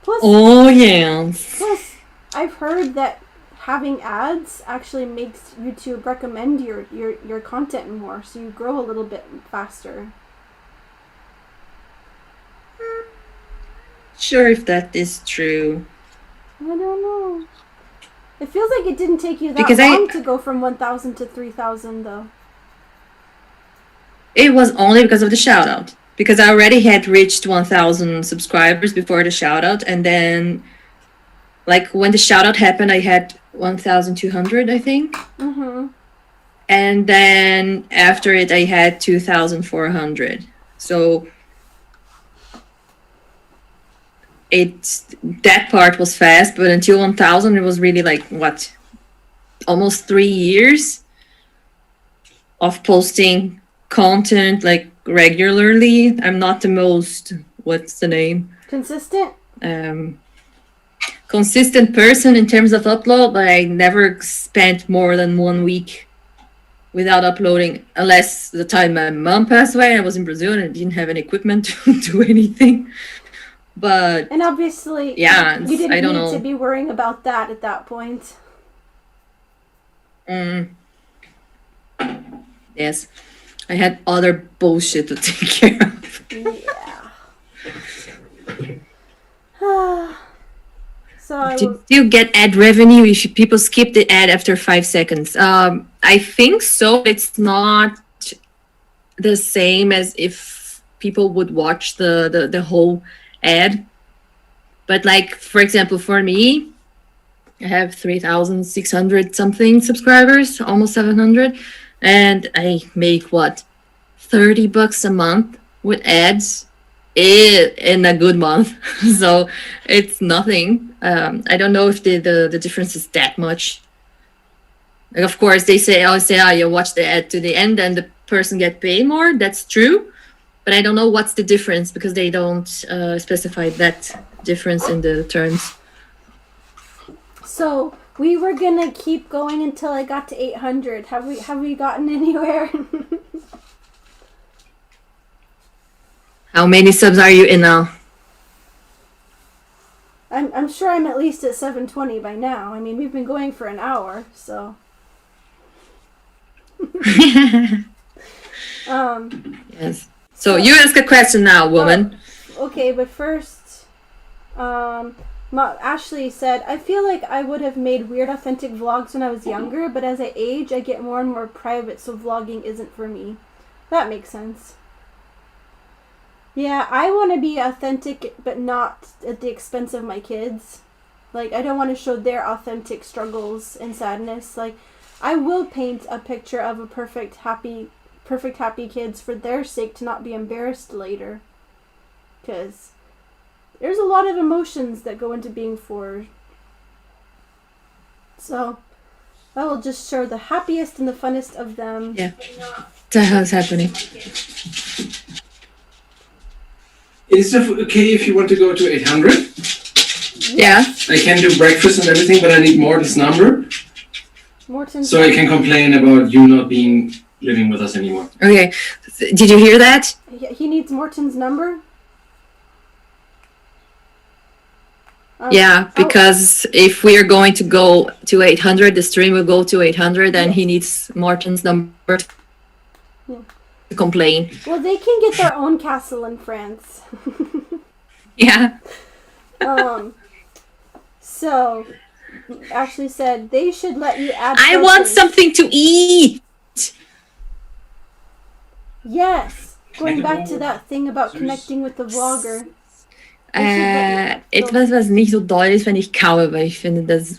Speaker 1: Plus,
Speaker 2: oh, yes.
Speaker 1: Plus, I've heard that having ads actually makes YouTube recommend your content more, so you grow a little bit faster.
Speaker 2: Sure if that is true.
Speaker 1: I don't know. It feels like it didn't take you that
Speaker 2: Because
Speaker 1: long to go from 1,000 to 3,000, though.
Speaker 2: It was only because of the shout out. Because I already had reached 1,000 subscribers before the shout out, and then like when the shout out happened I had 1,200, I think.
Speaker 1: Mm-hmm.
Speaker 2: And then after it I had 2,400. So that part was fast, but until 1,000 it was really like almost 3 years of posting content like regularly. I'm not the most, what's the name?
Speaker 1: Consistent?
Speaker 2: Consistent person in terms of upload, but I never spent more than 1 week without uploading, unless the time my mom passed away. I was in Brazil and I didn't have any equipment to do anything. But
Speaker 1: and obviously,
Speaker 2: yeah,
Speaker 1: you didn't
Speaker 2: I don't
Speaker 1: need
Speaker 2: know.
Speaker 1: to be worrying about that at that point.
Speaker 2: Yes, I had other bullshit to take care of.
Speaker 1: Yeah. So
Speaker 2: Did you get ad revenue if people skip the ad after 5 seconds? I think so. It's not the same as if people would watch the whole ad. But like, for example, for me, I have 3,600 something subscribers, almost 700. And I make $30 a month with ads in a good month. So it's nothing. I don't know if the difference is that much. Like, of course, they say, you watch the ad to the end and the person get paid more. That's true. But I don't know what's the difference because they don't specify that difference in the terms.
Speaker 1: So we were gonna keep going until I got to 800. Have we gotten anywhere?
Speaker 2: How many subs are you in now?
Speaker 1: I'm sure I'm at least at 720 by now. I mean, we've been going for an hour, so.
Speaker 2: Yes. So you ask a question now, woman.
Speaker 1: Okay, but first, Ashley said, I feel like I would have made weird authentic vlogs when I was younger, but as I age, I get more and more private, so vlogging isn't for me. That makes sense. Yeah, I want to be authentic, but not at the expense of my kids. Like, I don't want to show their authentic struggles and sadness. Like, I will paint a picture of a perfect happy kids for their sake, to not be embarrassed later. Because there's a lot of emotions that go into being 4. So I will just show the happiest and the funnest of them.
Speaker 2: Yeah. What the hell is happening?
Speaker 4: Is it okay if you want to go to 800?
Speaker 2: Yeah.
Speaker 4: I can do breakfast and everything, but I need Morten's number. So I can complain about you not living with us anymore.
Speaker 2: Okay. Did you hear that?
Speaker 1: He needs Morten's number?
Speaker 2: Yeah, because if we are going to go to 800, the stream will go to 800, and he needs Morten's number to complain.
Speaker 1: Well, they can get their own castle in France.
Speaker 2: Yeah.
Speaker 1: So, Ashley said they should let you add.
Speaker 2: I want something to eat.
Speaker 1: Yes. Going back to that thing about connecting with the vlogger.
Speaker 2: Etwas, was nicht so doll ist, wenn ich kaue, weil ich finde das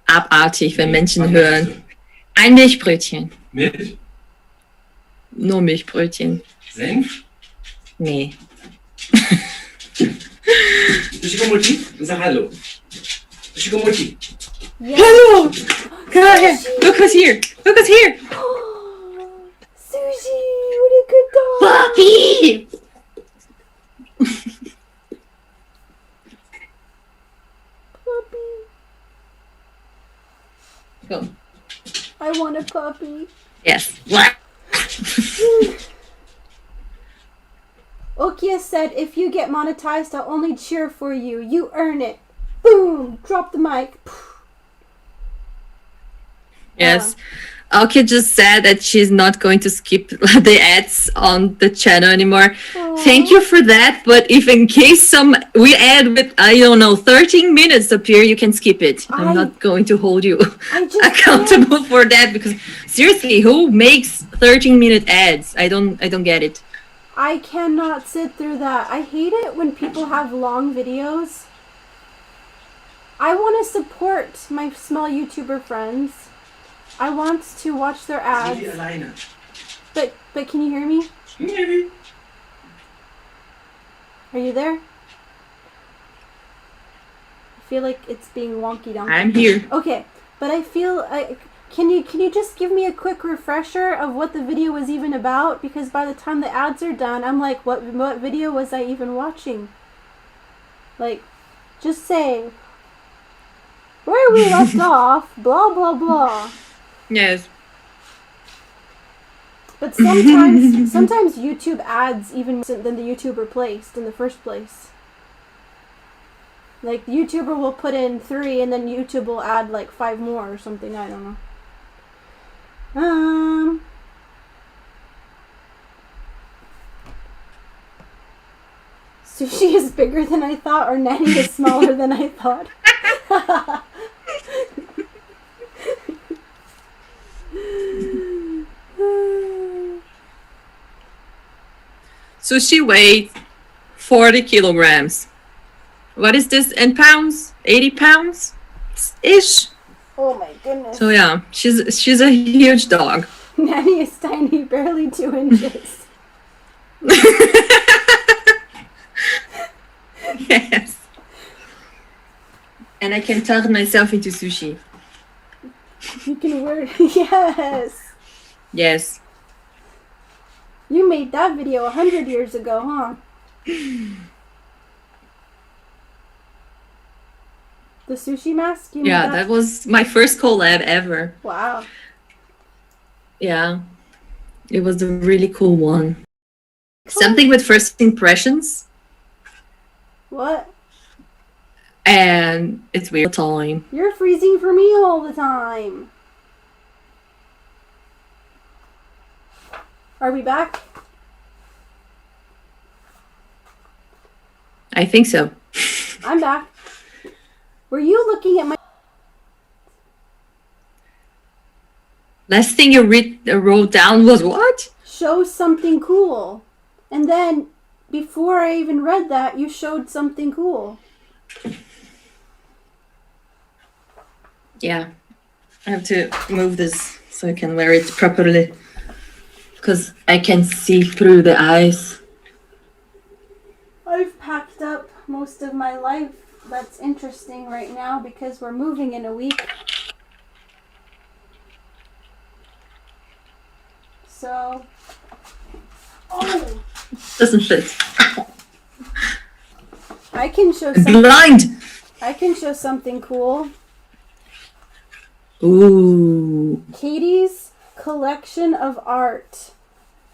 Speaker 2: abartig, wenn Menschen hören. Ein Milchbrötchen.
Speaker 4: Mit?
Speaker 2: Nur Milchbrötchen.
Speaker 4: Senf?
Speaker 2: Nee.
Speaker 4: Shikomochi? Sag hallo. Shikomochi.
Speaker 1: Yes.
Speaker 2: Hello! Come here. Look who's here. Look who's here.
Speaker 1: Sushi, what a good dog.
Speaker 2: Puppy!
Speaker 1: Puppy.
Speaker 2: Go.
Speaker 1: I want a puppy.
Speaker 2: Yes.
Speaker 1: Okia said, if you get monetized, I'll only cheer for you. You earn it. Boom! Drop the mic.
Speaker 2: Yes. Alkia just said that she's not going to skip the ads on the channel anymore.
Speaker 1: Aww.
Speaker 2: Thank you for that, but if in case we add with, I don't know, 13 minutes appear, you can skip it. I'm not going to hold you accountable for that, because seriously, who makes 13-minute ads? I don't get it.
Speaker 1: I cannot sit through that. I hate it when people have long videos. I want to support my small YouTuber friends. I want to watch their ads. But can you hear me?
Speaker 4: Maybe.
Speaker 1: Are you there? I feel like it's being wonky donkey.
Speaker 2: I'm here.
Speaker 1: Okay, but I feel can you just give me a quick refresher of what the video was even about? Because by the time the ads are done, I'm like, what video was I even watching? Like, just say where we left off. Blah blah blah.
Speaker 2: Yes.
Speaker 1: But sometimes YouTube ads even than the YouTuber placed in the first place. Like, the YouTuber will put in 3 and then YouTube will add like 5 more or something. I don't know. Sushi is bigger than I thought, or Nanny is smaller than I thought.
Speaker 2: Sushi weighs 40 kilograms. What is this in pounds? 80 pounds ish.
Speaker 1: Oh my goodness.
Speaker 2: So yeah, she's a huge dog.
Speaker 1: Nanny is tiny, barely 2 inches.
Speaker 2: Yes. And I can turn myself into sushi.
Speaker 1: You can wear yes.
Speaker 2: Yes.
Speaker 1: You made that video 100 years ago, huh? The sushi mask? You made
Speaker 2: That was my first collab ever.
Speaker 1: Wow.
Speaker 2: Yeah. It was a really cool one. Something with first impressions.
Speaker 1: What?
Speaker 2: And it's weird time.
Speaker 1: You're freezing for me all the time. Are we back?
Speaker 2: I think so.
Speaker 1: I'm back. Were you looking at my...
Speaker 2: Last thing you wrote down was what?
Speaker 1: Show something cool. And then, before I even read that, you showed something cool.
Speaker 2: Yeah. I have to move this so I can wear it properly. Because I can see through the eyes.
Speaker 1: I've packed up most of my life. That's interesting right now because we're moving in a week. So... Oh!
Speaker 2: Doesn't fit.
Speaker 1: I can show
Speaker 2: I'm
Speaker 1: something.
Speaker 2: blind!
Speaker 1: I can show something cool.
Speaker 2: Ooh.
Speaker 1: Katie's collection of art.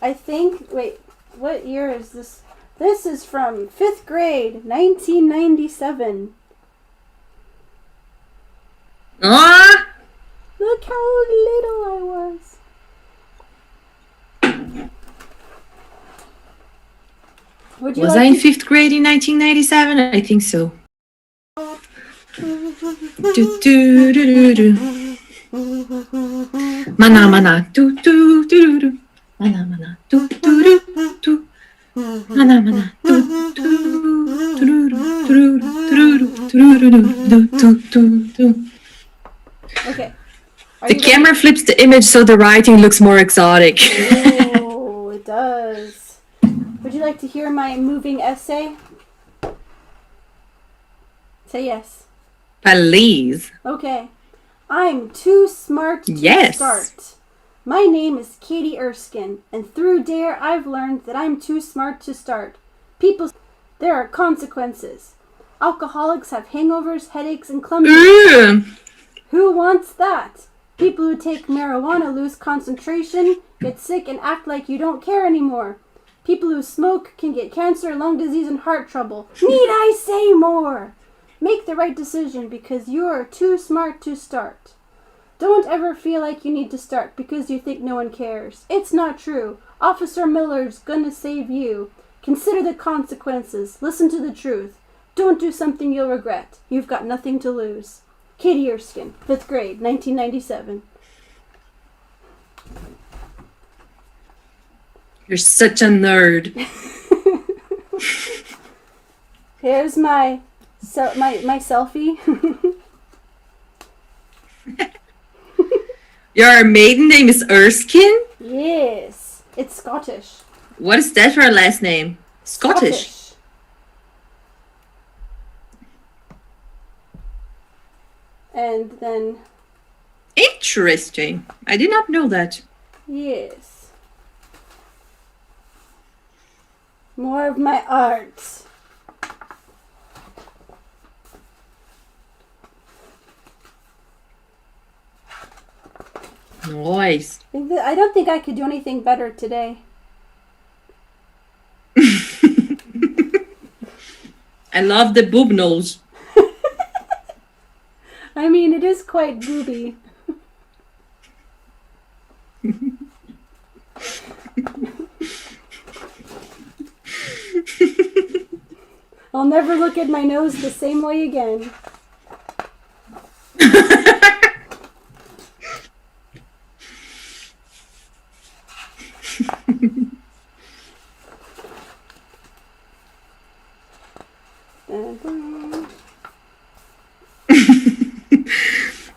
Speaker 1: I think, wait, what year is this? This is from 5th grade, 1997.
Speaker 2: Ah!
Speaker 1: Look how little I was. Would you
Speaker 2: Was
Speaker 1: like
Speaker 2: I in
Speaker 1: to-
Speaker 2: 5th grade in 1997? I think so. Do, do, do, do, do. Mana, mana. Do, do, do, do. Mana, mana. Do, do, do, do. Mana, mana. Do, do, do, do, do, do, do.
Speaker 1: Okay. Are
Speaker 2: The
Speaker 1: you
Speaker 2: camera flips the image so the writing looks more exotic.
Speaker 1: ready? Oh, it does. Would you like to hear my moving essay? Say yes.
Speaker 2: Please.
Speaker 1: Okay. I'm too smart to
Speaker 2: Yes.
Speaker 1: start. My name is Katie Erskine, and through Dare I've learned that I'm too smart to start. There are consequences. Alcoholics have hangovers, headaches, and clumsiness. Who wants that? People who take marijuana lose concentration, get sick, and act like you don't care anymore. People who smoke can get cancer, lung disease, and heart trouble. Need I say more? Make the right decision because you are too smart to start. Don't ever feel like you need to start because you think no one cares. It's not true. Officer Miller's gonna save you. Consider the consequences. Listen to the truth. Don't do something you'll regret. You've got nothing to lose. Katie Erskine, 5th grade, 1997.
Speaker 2: You're such a nerd.
Speaker 1: Here's my selfie.
Speaker 2: Your maiden name is Erskine?
Speaker 1: Yes, it's Scottish.
Speaker 2: What is that for a last name? Scottish.
Speaker 1: And then,
Speaker 2: Interesting. I did not know that.
Speaker 1: yes. More of my art.
Speaker 2: Nice.
Speaker 1: I don't think I could do anything better today.
Speaker 2: I love the boob nose.
Speaker 1: I mean, it is quite booby. I'll never look at my nose the same way again.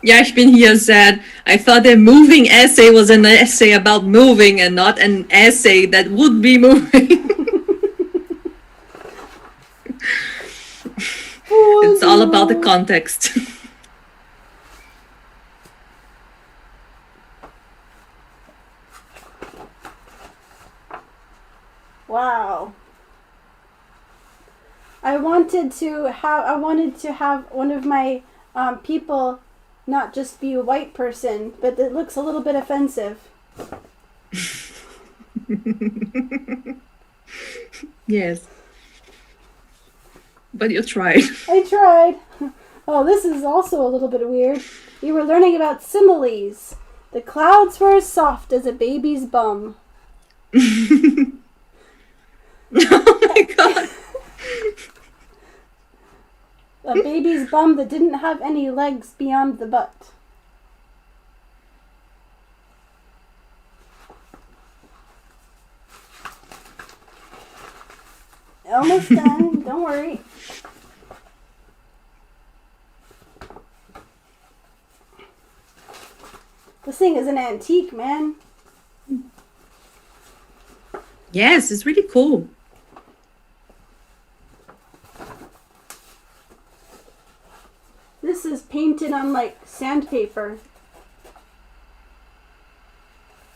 Speaker 2: Ja, ich bin hier sad. I thought the moving essay was an essay about moving and not an essay that would be moving. It's all about the context.
Speaker 1: Wow. I wanted to have one of my people not just be a white person, but it looks a little bit offensive.
Speaker 2: Yes. But you tried.
Speaker 1: I tried. Oh, this is also a little bit weird. We were learning about similes. The clouds were as soft as a baby's bum.
Speaker 2: Oh my god.
Speaker 1: A baby's bum that didn't have any legs beyond the butt. Almost done. Don't worry. This thing is an antique, man.
Speaker 2: Yes, it's really cool.
Speaker 1: This is painted on like sandpaper.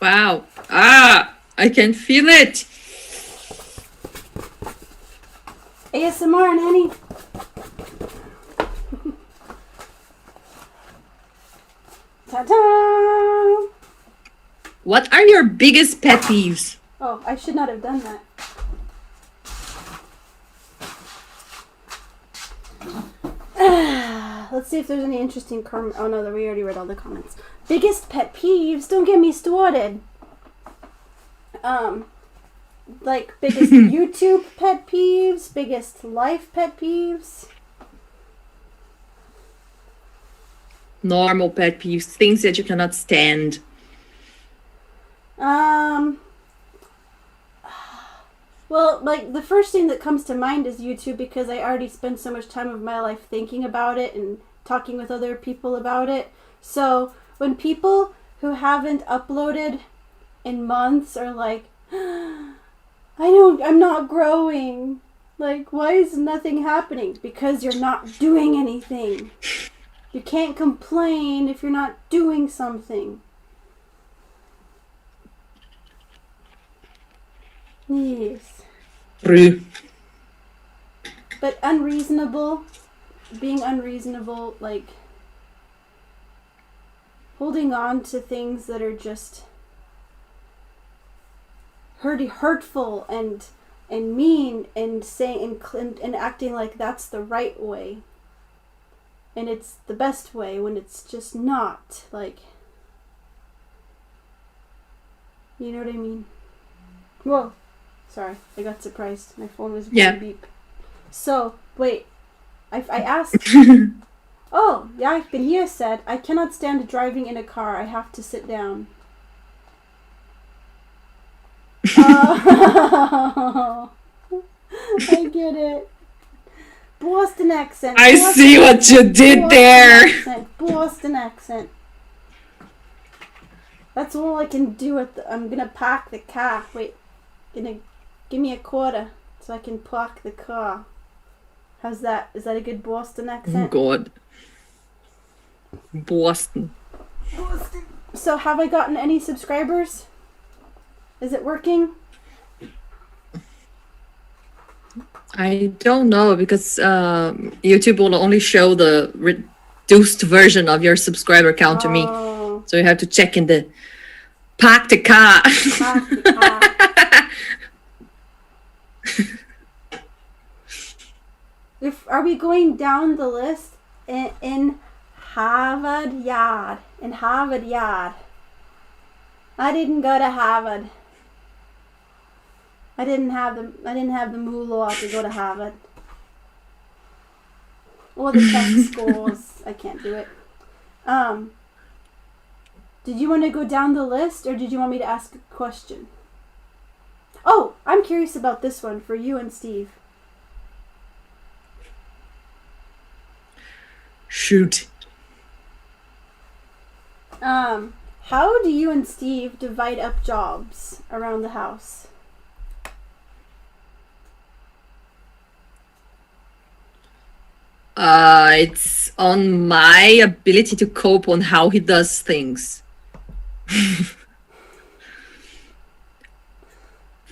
Speaker 2: Wow. Ah, I can feel it.
Speaker 1: ASMR, Nanny. Ta-da!
Speaker 2: What are your biggest pet peeves?
Speaker 1: Oh, I should not have done that. Let's see if there's any interesting oh no, we already read all the comments. Biggest pet peeves? Don't get me started. Like biggest YouTube pet peeves, biggest life pet peeves.
Speaker 2: Normal pet peeves, things that you cannot stand.
Speaker 1: Well, like the first thing that comes to mind is YouTube, because I already spend so much time of my life thinking about it and talking with other people about it. So when people who haven't uploaded in months are like, I'm not growing. Like, why is nothing happening? Because you're not doing anything. You can't complain if you're not doing something. Yes.
Speaker 2: True.
Speaker 1: But being unreasonable, like holding on to things that are just hurtful and mean, and saying and acting like that's the right way and it's the best way when it's just not. Like, you know what I mean? Whoa. Sorry, I got surprised. My phone was going beep. So, wait. I asked... Oh, yeah, Benir said, I cannot stand driving in a car. I have to sit down. Oh, I get it. Boston accent.
Speaker 2: I see what you did there.
Speaker 1: Boston accent. That's all I can do with I'm gonna park the car. Wait. Give me a quarter so I can park the car. How's that? Is that a good Boston accent?
Speaker 2: Oh God. Boston.
Speaker 1: So have I gotten any subscribers? Is it working?
Speaker 2: I don't know, because YouTube will only show the reduced version of your subscriber count to me. So you have to check in the park the car.
Speaker 1: Park the car. Are we going down the list in Harvard Yard? In Harvard Yard. I didn't go to Harvard. I didn't have the moolah to go to Harvard. Or the test scores. I can't do it. Did you want to go down the list, or did you want me to ask a question? Oh, I'm curious about this one for you and Steve.
Speaker 2: Shoot.
Speaker 1: How do you and Steve divide up jobs around the house?
Speaker 2: It's on my ability to cope on how he does things.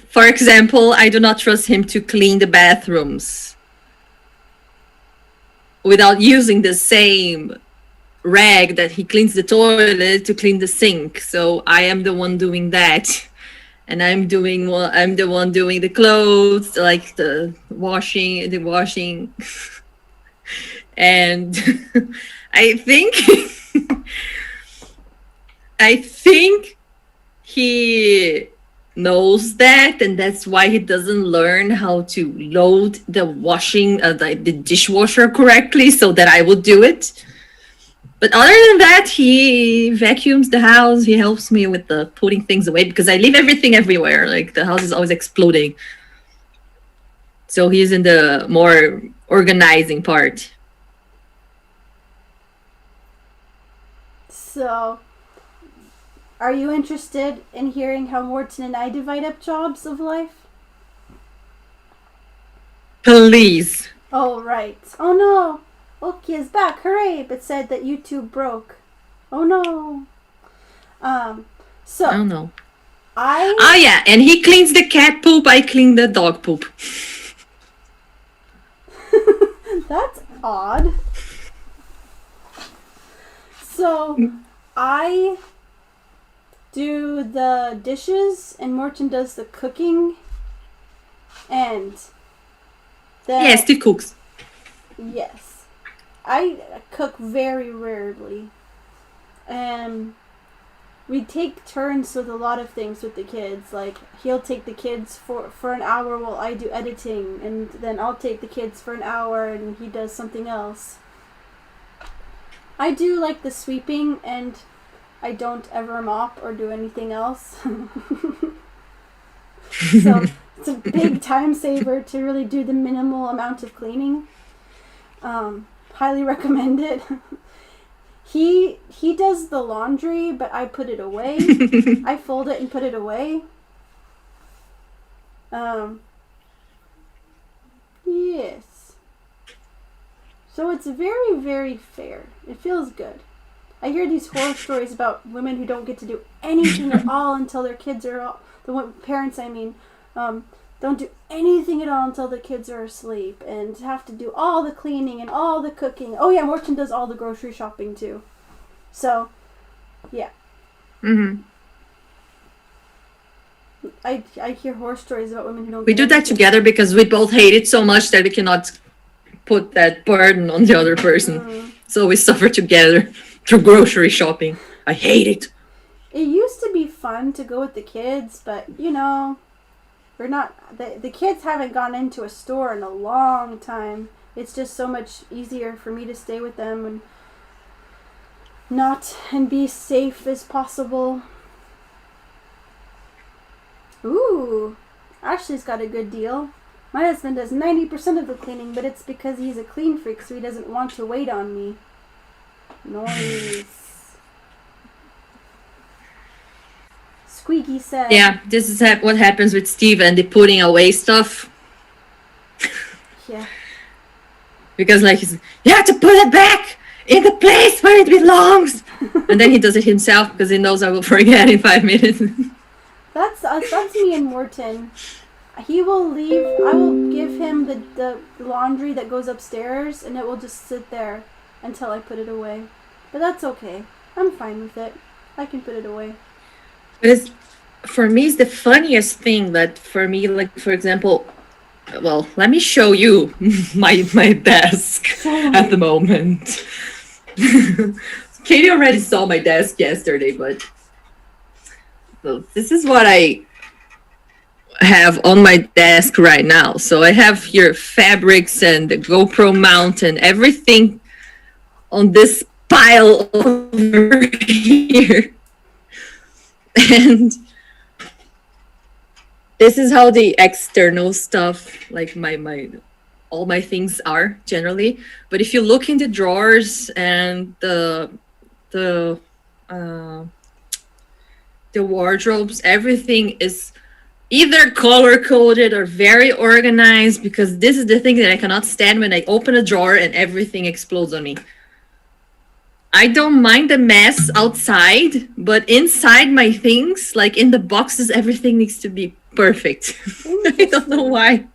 Speaker 2: For example, I do not trust him to clean the bathrooms without using the same rag that he cleans the toilet to clean the sink. So I am the one doing that. and I'm the one doing the clothes, like the washing, and I think I think he knows that, and that's why he doesn't learn how to load the the dishwasher correctly, so that I will do it. But other than that, he vacuums the house. He helps me with the putting things away because I leave everything everywhere. Like the house is always exploding. So he's in the more organizing part.
Speaker 1: So, are you interested in hearing how Morton and I divide up jobs of life?
Speaker 2: Please.
Speaker 1: Oh, right. Oh no! Oki is back, hooray! But said that YouTube broke. Oh no. So.
Speaker 2: Oh no.
Speaker 1: Oh
Speaker 2: yeah, and he cleans the cat poop, I clean the dog poop.
Speaker 1: That's odd. So, I do the dishes and Morton does the cooking. And then...
Speaker 2: Yes, he cooks.
Speaker 1: Yes. I cook very rarely. We take turns with a lot of things with the kids. Like, he'll take the kids for an hour while I do editing, and then I'll take the kids for an hour and he does something else. I do like the sweeping, and I don't ever mop or do anything else. So it's a big time saver to really do the minimal amount of cleaning. Highly recommend it. He does the laundry, but I put it away. I fold it and put it away. Yes. So it's very, very fair. It feels good. I hear these horror stories about women who don't get to do anything at all until their kids are all, parents I mean, don't do anything at all until the kids are asleep and have to do all the cleaning and all the cooking. Oh yeah, Morton does all the grocery shopping too. So, yeah.
Speaker 2: Mm-hmm.
Speaker 1: I hear horror stories about women who don't.
Speaker 2: We do that together because we both hate it so much that we cannot put that burden on the other person. So we suffer together through grocery shopping. I hate it.
Speaker 1: It used to be fun to go with the kids, but you know, we're not. The kids haven't gone into a store in a long time. It's just so much easier for me to stay with them and be safe as possible. Ooh, Ashley's got a good deal. My husband does 90% of the cleaning, but it's because he's a clean freak, so he doesn't want to wait on me. Nice. Squeaky said.
Speaker 2: Yeah, this is what happens with Steve and the putting away stuff.
Speaker 1: Yeah.
Speaker 2: Because like you have to put it back in the place where it belongs. And then he does it himself because he knows I will forget in 5 minutes.
Speaker 1: That's me and Morton. He will leave. I will give him the laundry that goes upstairs, and it will just sit there until I put it away. But that's okay. I'm fine with it. I can put it away.
Speaker 2: But for me, it's the funniest thing that for me, like for example, well, let me show you my desk at the moment. Katie already saw my desk yesterday, but so this is what I have on my desk right now. So I have here fabrics and the GoPro mount and everything on this pile over here. And this is how the external stuff, like all my things are generally. But if you look in the drawers and the wardrobes, everything is either color coded or very organized, because this is the thing that I cannot stand when I open a drawer and everything explodes on me. I don't mind the mess outside, but inside my things, like in the boxes, everything needs to be perfect. I don't know why.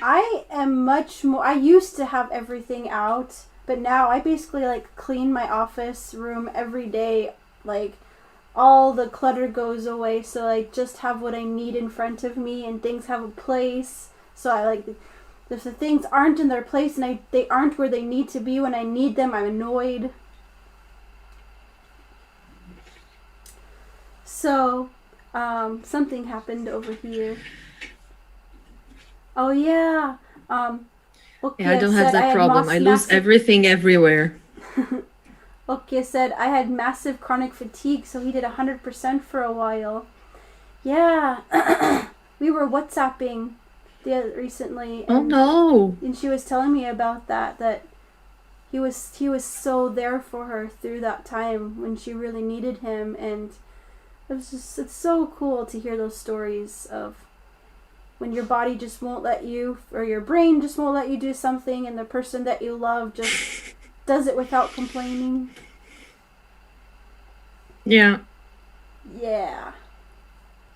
Speaker 1: I am much more. I used to have everything out, but now I basically like clean my office room every day. Like, all the clutter goes away, so I just have what I need in front of me and things have a place. So I like, if the things aren't in their place and they aren't where they need to be when I need them, I'm annoyed. So something happened over here. Oh yeah. Okay,
Speaker 2: Yeah, I don't have that problem. I lose everything everywhere.
Speaker 1: Okay said I had massive chronic fatigue, so he did 100% for a while. Yeah. We were WhatsApping recently.
Speaker 2: Oh no.
Speaker 1: And she was telling me about that he was so there for her through that time when she really needed him, and it's so cool to hear those stories of when your body just won't let you, or your brain just won't let you do something, and the person that you love just does it without complaining.
Speaker 2: Yeah.
Speaker 1: Yeah.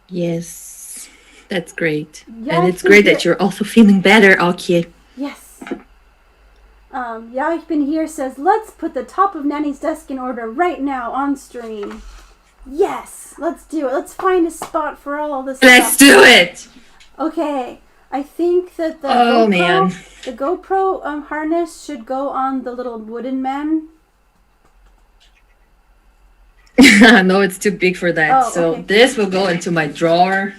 Speaker 2: Yes. That's great.
Speaker 1: Yeah,
Speaker 2: and it's great that you're also feeling better, okay.
Speaker 1: Yes. Yeah, I've been here says, let's put the top of Nanny's desk in order right now on stream. Yes, let's do it. Let's find a spot for all this
Speaker 2: Let's
Speaker 1: stuff.
Speaker 2: do it!
Speaker 1: Okay, I think that the GoPro harness should go on the little wooden man.
Speaker 2: No, it's too big for that.
Speaker 1: Oh,
Speaker 2: so
Speaker 1: okay.
Speaker 2: this will go into my drawer.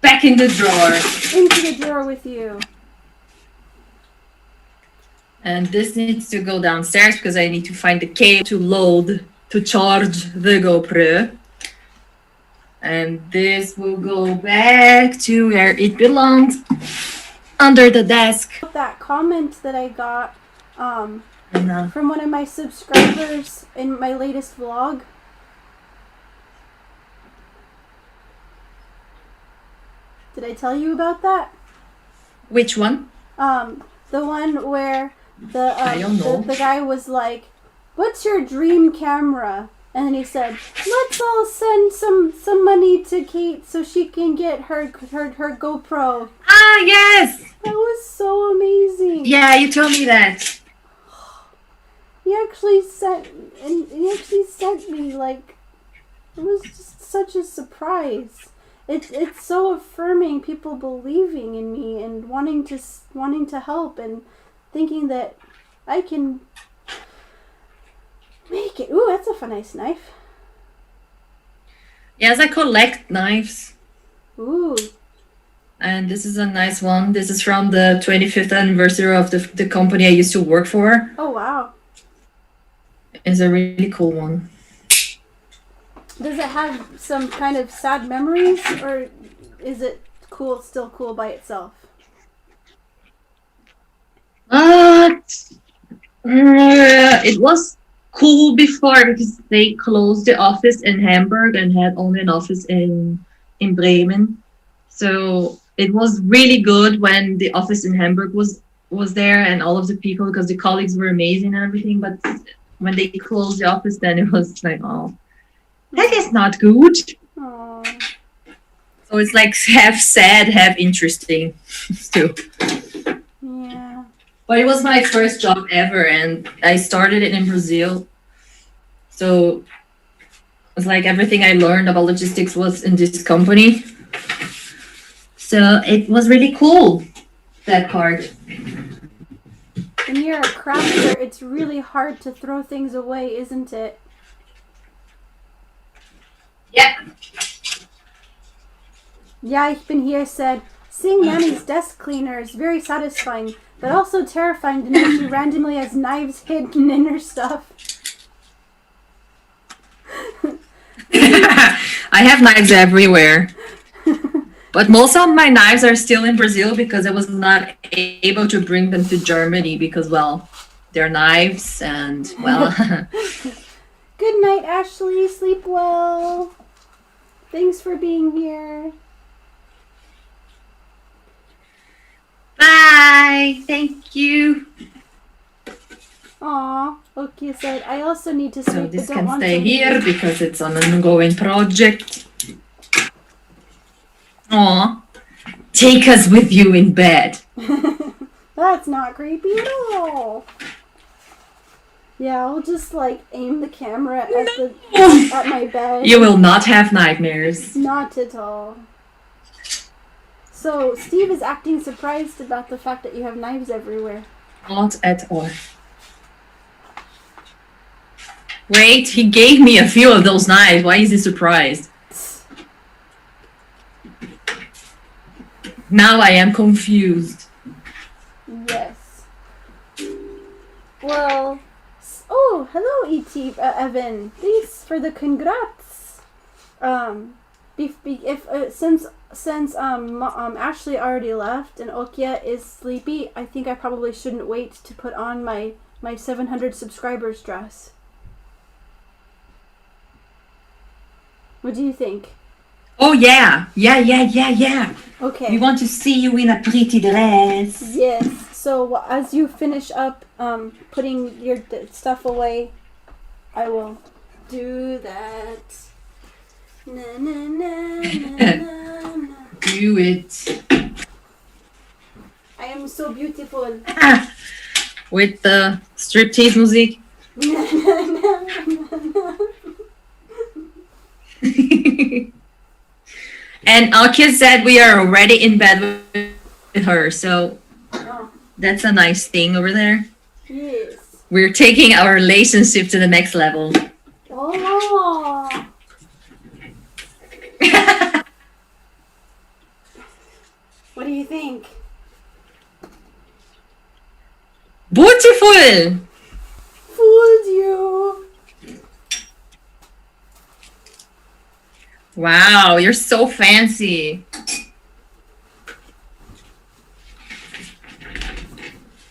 Speaker 2: Back in the drawer.
Speaker 1: Into the drawer with you.
Speaker 2: And this needs to go downstairs because I need to find the cable to charge the GoPro. And this will go back to where it belongs, under the desk.
Speaker 1: That comment that I got from one of my subscribers in my latest vlog. Did I tell you about that?
Speaker 2: Which one?
Speaker 1: The one where
Speaker 2: I don't know.
Speaker 1: the guy was like, "What's your dream camera?" And then he said, "Let's all send some money to Kate so she can get her GoPro."
Speaker 2: Ah, yes!
Speaker 1: That was so amazing.
Speaker 2: Yeah, you told me that.
Speaker 1: He actually sent me, like, it was just such a surprise. It's so affirming, people believing in me and wanting to help and thinking that I can make it. Ooh, that's a nice knife.
Speaker 2: Yes, I collect knives.
Speaker 1: Ooh.
Speaker 2: And this is a nice one. This is from the 25th anniversary of the company I used to work for.
Speaker 1: Oh, wow.
Speaker 2: It's a really cool one.
Speaker 1: Does it have some kind of sad memories, or is it still cool by itself?
Speaker 2: It was cool before because they closed the office in Hamburg and had only an office in Bremen. So it was really good when the office in Hamburg was there and all of the people, because the colleagues were amazing and everything. But when they closed the office, then it was like, oh, that is not good.
Speaker 1: Aww.
Speaker 2: So it's like half sad, half interesting too.
Speaker 1: Yeah.
Speaker 2: But it was my first job ever, and I started it in Brazil. So it's like everything I learned about logistics was in this company. So it was really cool, that part.
Speaker 1: When you're a crafter, it's really hard to throw things away, isn't it?
Speaker 2: Yeah.
Speaker 1: Yeah, I've been here said, seeing Nanny's desk cleaner is very satisfying, but also terrifying to know she randomly has knives hidden in her stuff.
Speaker 2: I have knives everywhere. But most of my knives are still in Brazil because I was not able to bring them to Germany because, well, they're knives and, well...
Speaker 1: Good night, Ashley. Sleep well. Thanks for being here.
Speaker 2: Bye. Thank you.
Speaker 1: Aw, okay, said I also need to sleep.
Speaker 2: So this
Speaker 1: but don't
Speaker 2: can
Speaker 1: want
Speaker 2: stay
Speaker 1: to
Speaker 2: here
Speaker 1: leave.
Speaker 2: because it's an ongoing project. Aw. Take us with you in bed.
Speaker 1: That's not creepy at all. Yeah, I'll just like aim the camera at my bed.
Speaker 2: You will not have nightmares.
Speaker 1: Not at all. So Steve is acting surprised about the fact that you have knives everywhere.
Speaker 2: Not at all. Wait, he gave me a few of those knives. Why is he surprised? Now I am confused.
Speaker 1: Yes. Well, oh, hello, E.T. Evan. Thanks for the congrats. Since Ashley already left and Okia is sleepy, I think I probably shouldn't wait to put on my 700 subscribers dress. What do you think?
Speaker 2: Oh yeah. Yeah.
Speaker 1: Okay.
Speaker 2: We want to see you in a pretty dress.
Speaker 1: Yes. So as you finish up putting your stuff away, I will do that. Na, na, na, na, na, na.
Speaker 2: Do it.
Speaker 1: I am so beautiful.
Speaker 2: With the striptease music. And Alkia said we are already in bed with her, so that's a nice thing over there.
Speaker 1: Yes.
Speaker 2: We're taking our relationship to the next level.
Speaker 1: Oh. What do you think?
Speaker 2: Beautiful!
Speaker 1: Fooled you.
Speaker 2: Wow, you're so fancy.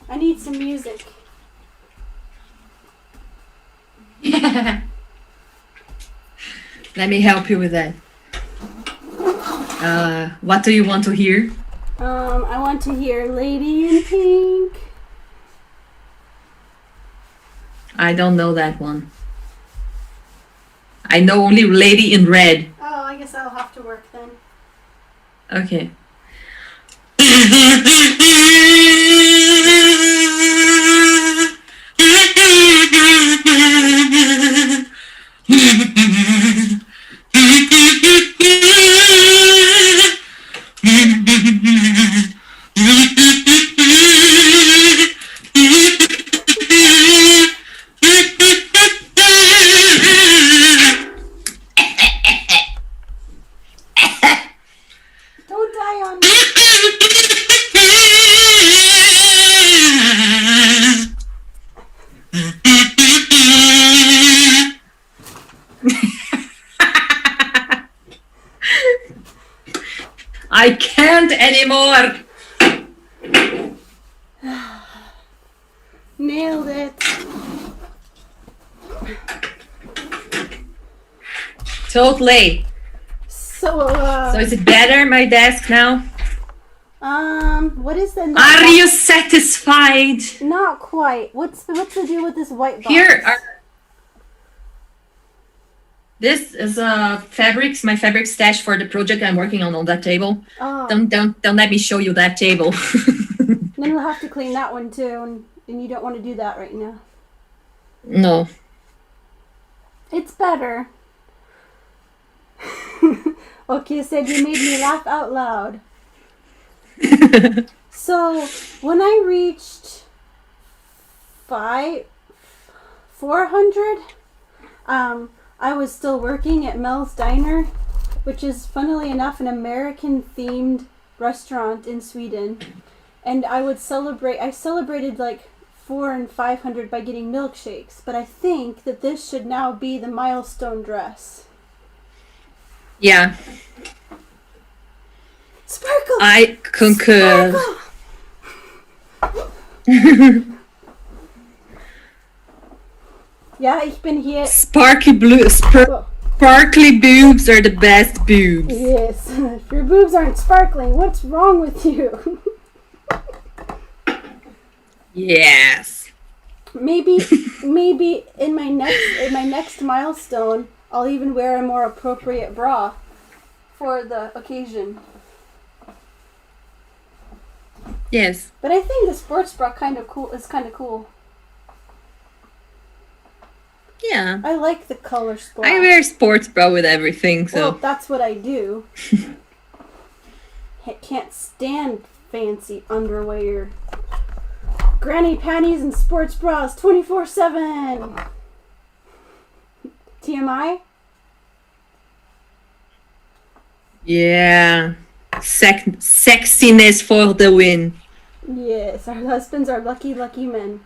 Speaker 1: I need some music.
Speaker 2: Let me help you with that. What do you want to hear?
Speaker 1: I want to hear Lady in Pink.
Speaker 2: I don't know that one. I know only Lady in Red.
Speaker 1: Oh, I guess I'll have to work then.
Speaker 2: Okay.
Speaker 1: Don't die on me.
Speaker 2: I can't anymore.
Speaker 1: Nailed it.
Speaker 2: Totally.
Speaker 1: So
Speaker 2: So is it better, my desk now?
Speaker 1: what is the
Speaker 2: Are you satisfied?
Speaker 1: Not quite. What's the deal with this white box?
Speaker 2: Here are. This is fabrics, my fabric stash for the project I'm working on that table.
Speaker 1: Oh.
Speaker 2: Don't let me show you that table.
Speaker 1: Then we'll have to clean that one too, and you don't want to do that right now.
Speaker 2: No.
Speaker 1: It's better. Okay, said you made me laugh out loud. So when I reached 400, I was still working at Mel's Diner, which is funnily enough an American-themed restaurant in Sweden. And I celebrated like 400 and 500 by getting milkshakes, but I think that this should now be the milestone dress.
Speaker 2: Yeah.
Speaker 1: Sparkle!
Speaker 2: I concur.
Speaker 1: Sparkle! Ja, ich bin hier.
Speaker 2: Sparkly boobs are the best boobs.
Speaker 1: Yes. If your boobs aren't sparkling, what's wrong with you?
Speaker 2: Yes.
Speaker 1: Maybe in my next milestone, I'll even wear a more appropriate bra for the occasion.
Speaker 2: Yes.
Speaker 1: But I think the sports bra is kind of cool.
Speaker 2: Yeah.
Speaker 1: I like the color splash.
Speaker 2: I wear sports bra with everything, so.
Speaker 1: Well, that's what I do. I can't stand fancy underwear. Granny panties and sports bras 24/7. TMI?
Speaker 2: Yeah. Sexiness for the win.
Speaker 1: Yes, our husbands are lucky, lucky men.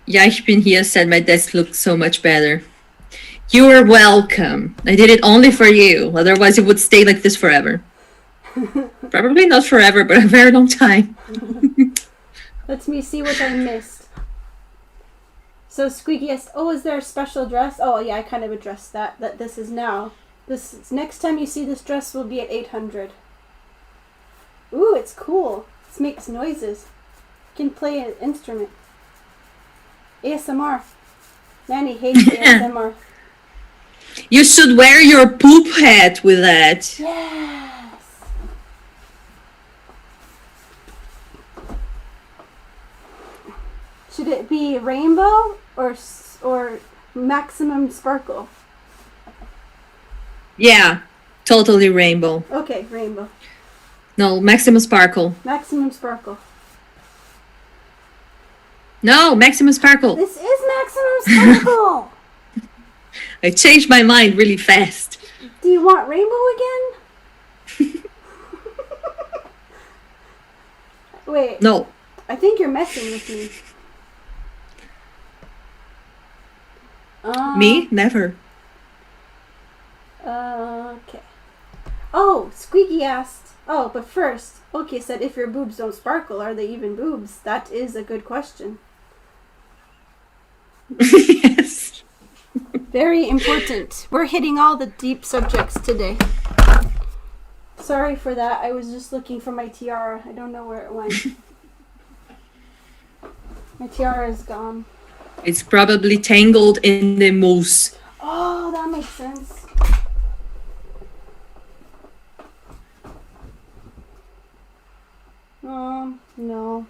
Speaker 2: Ja, ich bin here said my desk looks so much better. You are welcome. I did it only for you. Otherwise, it would stay like this forever. Probably not forever, but a very long time.
Speaker 1: Let me see what I missed. So Squeaky asked, oh, is there a special dress? Oh, yeah, I kind of addressed that this is now. Next time you see this dress will be at 800. Ooh, it's cool. This makes noises. You can play an instrument. ASMR. Nanny hates ASMR.
Speaker 2: You should wear your poop hat with that.
Speaker 1: Yes. Should it be rainbow or maximum sparkle?
Speaker 2: Yeah, totally rainbow.
Speaker 1: Okay, rainbow.
Speaker 2: No, maximum sparkle.
Speaker 1: Maximum sparkle.
Speaker 2: No, maximum sparkle.
Speaker 1: This is maximum sparkle.
Speaker 2: I changed my mind really fast.
Speaker 1: Do you want rainbow again? Wait.
Speaker 2: No.
Speaker 1: I think you're messing with me.
Speaker 2: Me? Never.
Speaker 1: Okay. Oh, Squeaky asked. Oh, but first, Oki said, if your boobs don't sparkle, are they even boobs? That is a good question.
Speaker 2: Yes.
Speaker 1: Very important. We're hitting all the deep subjects today. Sorry for that. I was just looking for my tiara. I don't know where it went. My tiara is gone.
Speaker 2: It's probably tangled in the mousse.
Speaker 1: Oh, that makes sense. No.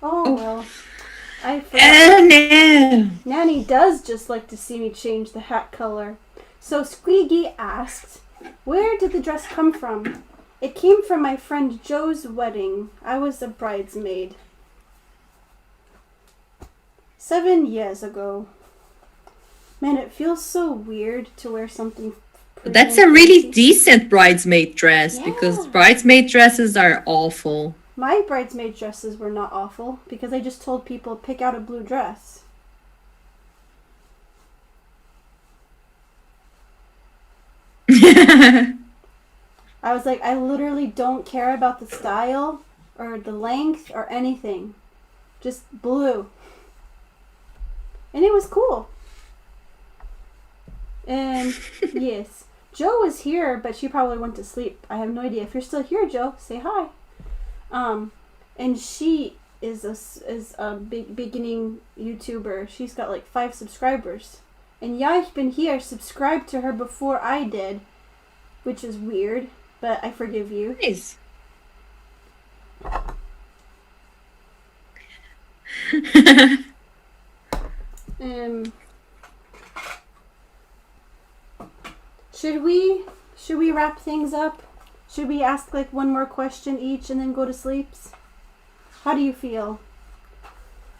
Speaker 1: Oh, well. I forgot.
Speaker 2: Oh, no.
Speaker 1: Nanny does just like to see me change the hat color. So Squeaky asked, where did the dress come from? It came from my friend Joe's wedding. I was a bridesmaid. 7 years ago. Man, it feels so weird to wear something.
Speaker 2: That's a really decent bridesmaid dress, because
Speaker 1: Yeah.
Speaker 2: bridesmaid dresses are awful.
Speaker 1: My bridesmaid dresses were not awful because I just told people pick out a blue dress. I was like, I literally don't care about the style or the length or anything. Just blue. And it was cool. And yes, Joe was here, but she probably went to sleep. I have no idea. If you're still here, Joe, say hi. And she is a big beginning YouTuber. She's got like 5 subscribers. And ich bin here subscribed to her before I did, which is weird, but I forgive you.
Speaker 2: Nice.
Speaker 1: Should we wrap things up? Should we ask like one more question each and then go to sleeps? How do you feel?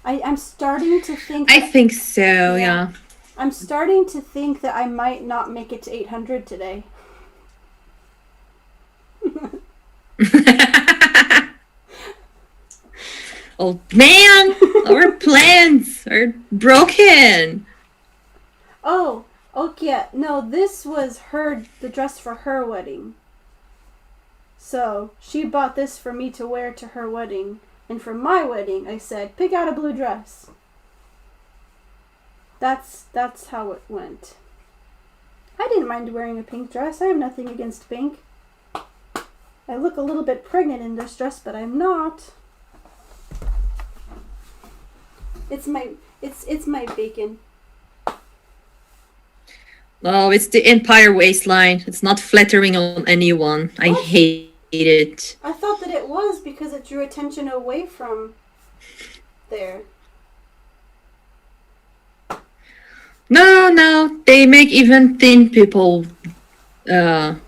Speaker 1: I'm starting to think.
Speaker 2: I think so, yeah.
Speaker 1: I'm starting to think that I might not make it to 800 today.
Speaker 2: Oh man, our plans are broken.
Speaker 1: Oh, okay. No, this was the dress for her wedding. So she bought this for me to wear to her wedding. And for my wedding, I said, pick out a blue dress. That's how it went. I didn't mind wearing a pink dress. I have nothing against pink. I look a little bit pregnant in this dress, but I'm not. It's my bacon.
Speaker 2: Oh, it's the Empire waistline. It's not flattering on anyone. I hate it.
Speaker 1: I thought that it was because it drew attention away from There.
Speaker 2: No. They make even thin people
Speaker 1: Have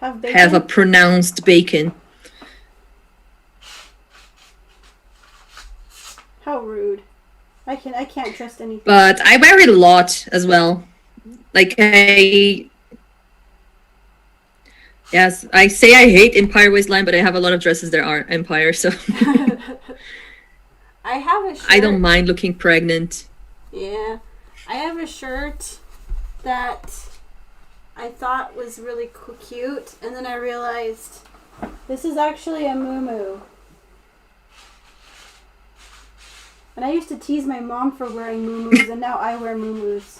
Speaker 1: bacon?
Speaker 2: have a pronounced bacon.
Speaker 1: How rude. I can't trust anything.
Speaker 2: But I wear it a lot as well. Like Yes, I say I hate Empire Waistline, but I have a lot of dresses that are Empire, so
Speaker 1: I have a shirt.
Speaker 2: I don't mind looking pregnant.
Speaker 1: Yeah. I have a shirt that I thought was really cute, and then I realized this is actually a muumuu. And I used to tease my mom for wearing muumuus, and now I wear muumuus.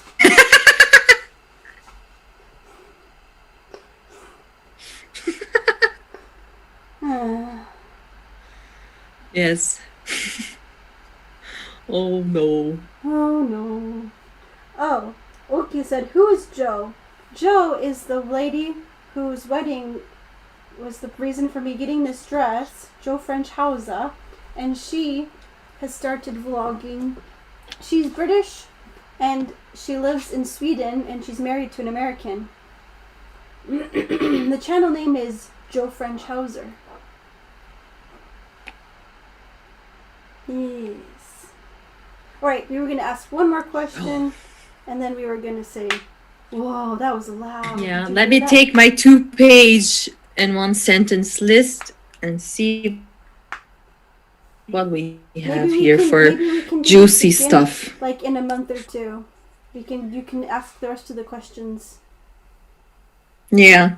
Speaker 2: Yes. Oh no.
Speaker 1: Oh no. Oh, Oki said, who is Joe? Joe is the lady whose wedding was the reason for me getting this dress, Joe French Hausa, and she has started vlogging. She's British and she lives in Sweden and she's married to an American. The channel name is Joe French Hauser. Yes. Alright, we were going to ask one more question and then we were going to say, whoa, that was loud.
Speaker 2: Yeah, let me take my 2-page and 1-sentence list and see what we have here for juicy stuff.
Speaker 1: Like in a month or two. You can ask the rest of the questions.
Speaker 2: Yeah.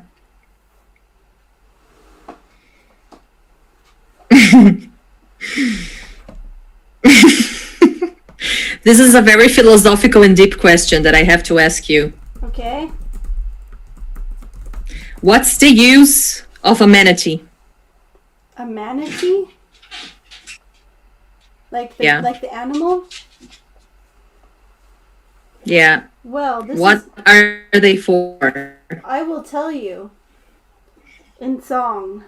Speaker 2: This is a very philosophical and deep question that I have to ask you.
Speaker 1: Okay.
Speaker 2: What's the use of a manatee?
Speaker 1: A manatee? Like the animal?
Speaker 2: Yeah.
Speaker 1: Well,
Speaker 2: what are they for?
Speaker 1: I will tell you. In song.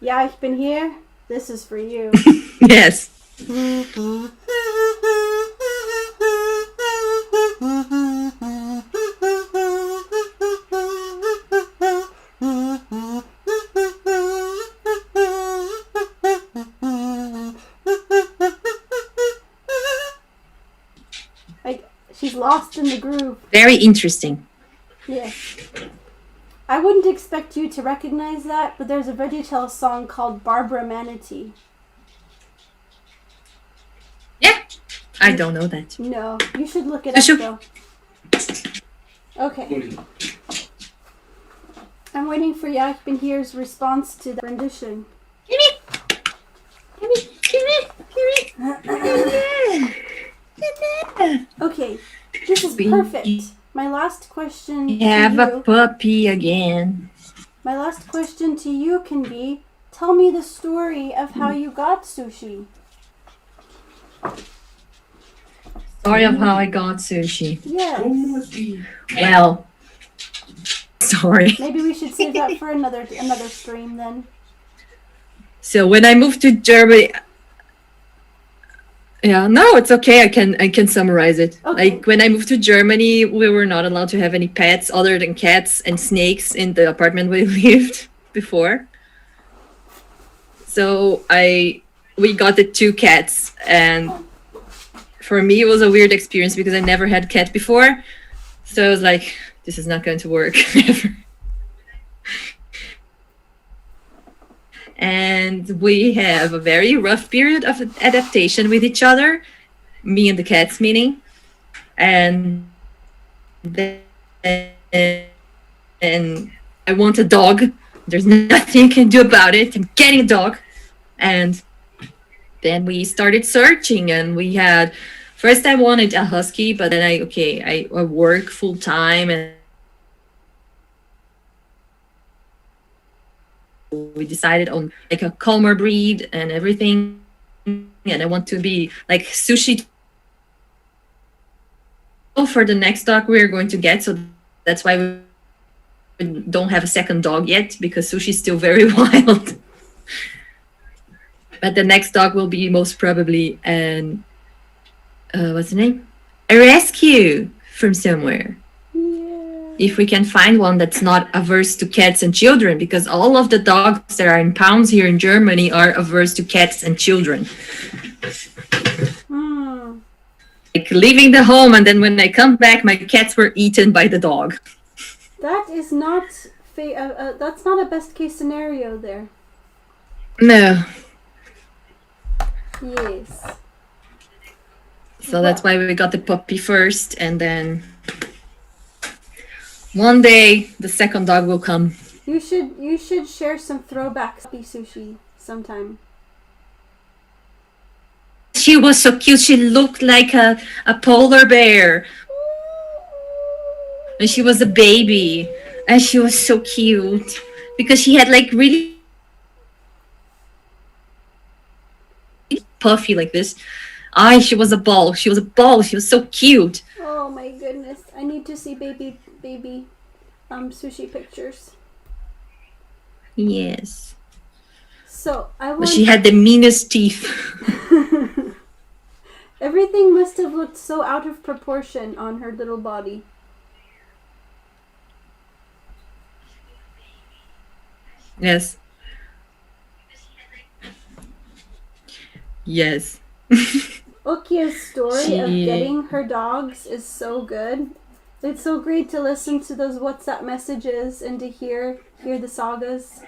Speaker 1: Yeah, ich bin here. This is for you.
Speaker 2: Yes.
Speaker 1: She's lost in the groove.
Speaker 2: Very interesting.
Speaker 1: Yes. I wouldn't expect you to recognize that, but there's a VeggieTales song called Barbara Manatee.
Speaker 2: Yeah. I don't know that.
Speaker 1: No, you should look it up though. Okay. I'm waiting for Yakbin here's response to the rendition. Okay, this is perfect. My last question to
Speaker 2: have
Speaker 1: you,
Speaker 2: a puppy again.
Speaker 1: My last question to you can be, tell me the story of how you got sushi.
Speaker 2: Story of how I got sushi.
Speaker 1: Yes.
Speaker 2: Well, sorry.
Speaker 1: Maybe we should save that for another stream then.
Speaker 2: So when I moved to Germany, yeah, no, it's okay. I can summarize it.
Speaker 1: Okay.
Speaker 2: Like when I moved to Germany, we were not allowed to have any pets other than cats and snakes in the apartment we lived before. So we got the 2 cats, and for me it was a weird experience because I never had cat before. So I was like, this is not going to work ever. And we have a very rough period of adaptation with each other, me and the cats meaning. And then I want a dog. There's nothing I can do about it. I'm getting a dog. And then we started searching, and we had, first I wanted a husky, but then I work full time, and we decided on like a calmer breed and everything, and I want to be like sushi for the next dog we're going to get. So that's why we don't have a second dog yet, because sushi's still very wild. But the next dog will be most probably an what's the name? A rescue from somewhere.
Speaker 1: Yeah.
Speaker 2: If we can find one that's not averse to cats and children, because all of the dogs that are in pounds here in Germany are averse to cats and children. Like leaving the home, and then when I come back, my cats were eaten by the dog.
Speaker 1: That is not that's not a best case scenario there.
Speaker 2: No.
Speaker 1: Yes.
Speaker 2: So that's why we got the puppy first, and then one day the second dog will come.
Speaker 1: You should share some throwback sushi sometime.
Speaker 2: She was so cute. She looked like a polar bear. And she was a baby. And she was so cute. Because she had like really puffy like this. She was a ball. She was a ball. She was so cute.
Speaker 1: Oh my goodness. I need to see baby sushi pictures.
Speaker 2: Yes.
Speaker 1: So
Speaker 2: But she had the meanest teeth.
Speaker 1: Everything must have looked so out of proportion on her little body.
Speaker 2: Yes. Yes.
Speaker 1: Okia's story of getting her dogs is so good. It's so great to listen to those WhatsApp messages and to hear the sagas.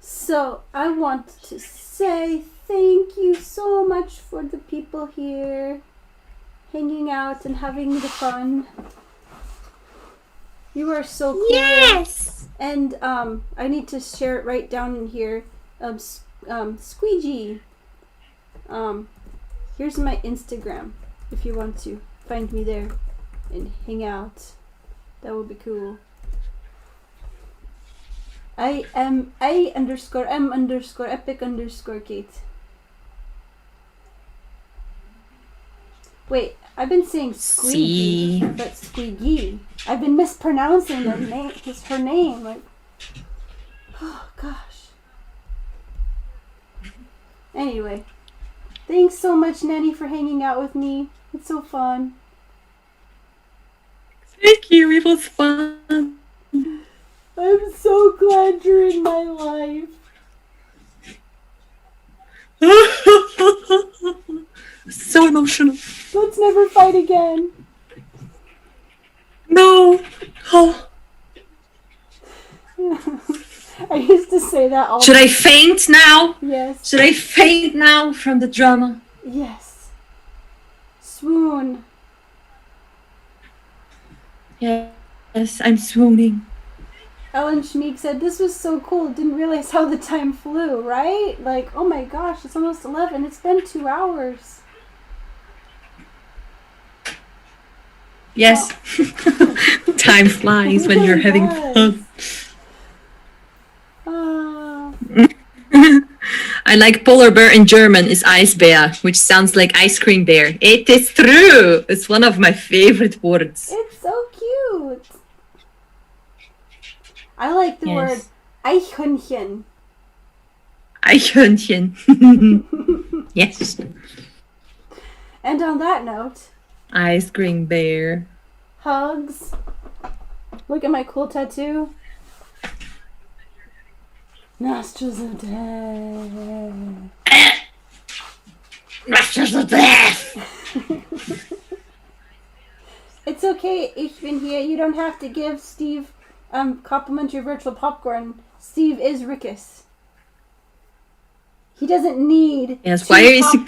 Speaker 1: So I want to say thank you so much for the people here hanging out and having the fun. You are so cool.
Speaker 2: Yes.
Speaker 1: And I need to share it right down in here. Squeegee. Here's my Instagram if you want to find me there and hang out. That would be cool. I am A_M_Epic_Kate. Wait, I've been saying Squeegee, but Squeegee. I've been mispronouncing her name. Like, oh gosh. Anyway, thanks so much, Nanny, for hanging out with me. It's so fun.
Speaker 2: Thank you. It was fun.
Speaker 1: I'm so glad you're in my life.
Speaker 2: So emotional.
Speaker 1: Let's never fight again.
Speaker 2: No. Oh.
Speaker 1: I used to say that all.
Speaker 2: Should I faint now?
Speaker 1: Yes.
Speaker 2: Should I faint now from the drama?
Speaker 1: Yes. Swoon.
Speaker 2: Yes, I'm swooning.
Speaker 1: Ellen Schmeek said, this was so cool. Didn't realize how the time flew, right? Like, oh my gosh, it's almost 11. It's been 2 hours.
Speaker 2: Yes. Time flies when you're having fun. I like polar bear in German is Eisbär, which sounds like ice cream bear. It is true. It's one of my favorite words.
Speaker 1: It's so cute. I like the word Eichhörnchen.
Speaker 2: Eichhörnchen. Yes.
Speaker 1: And on that note,
Speaker 2: ice cream bear.
Speaker 1: Hugs. Look at my cool tattoo. Nostrils of death.
Speaker 2: Nostrils of death.
Speaker 1: It's okay, ich bin here. You don't have to give Steve complimentary virtual popcorn. Steve is Rickus. He doesn't need.
Speaker 2: Yes, why is he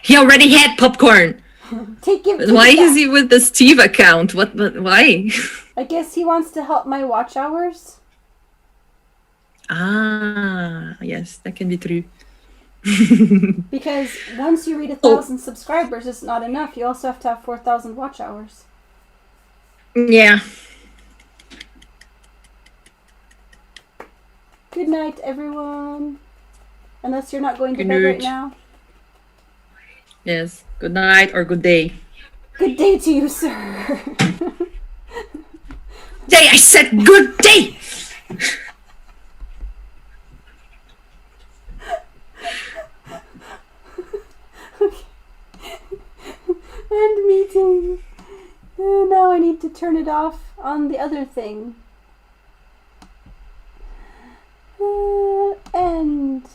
Speaker 2: He already had popcorn. Why is he with the Steve account? What? Why?
Speaker 1: I guess he wants to help my watch hours.
Speaker 2: Ah, yes, that can be true.
Speaker 1: Because once you reach 1,000 subscribers, it's not enough. You also have to have 4,000 watch hours.
Speaker 2: Yeah.
Speaker 1: Good night, everyone. Unless you're not going to bed right now.
Speaker 2: Yes. Good night or good day.
Speaker 1: Good day to you, sir.
Speaker 2: Day, I said good day.
Speaker 1: amazing. Now I need to turn it off on the other thing. End.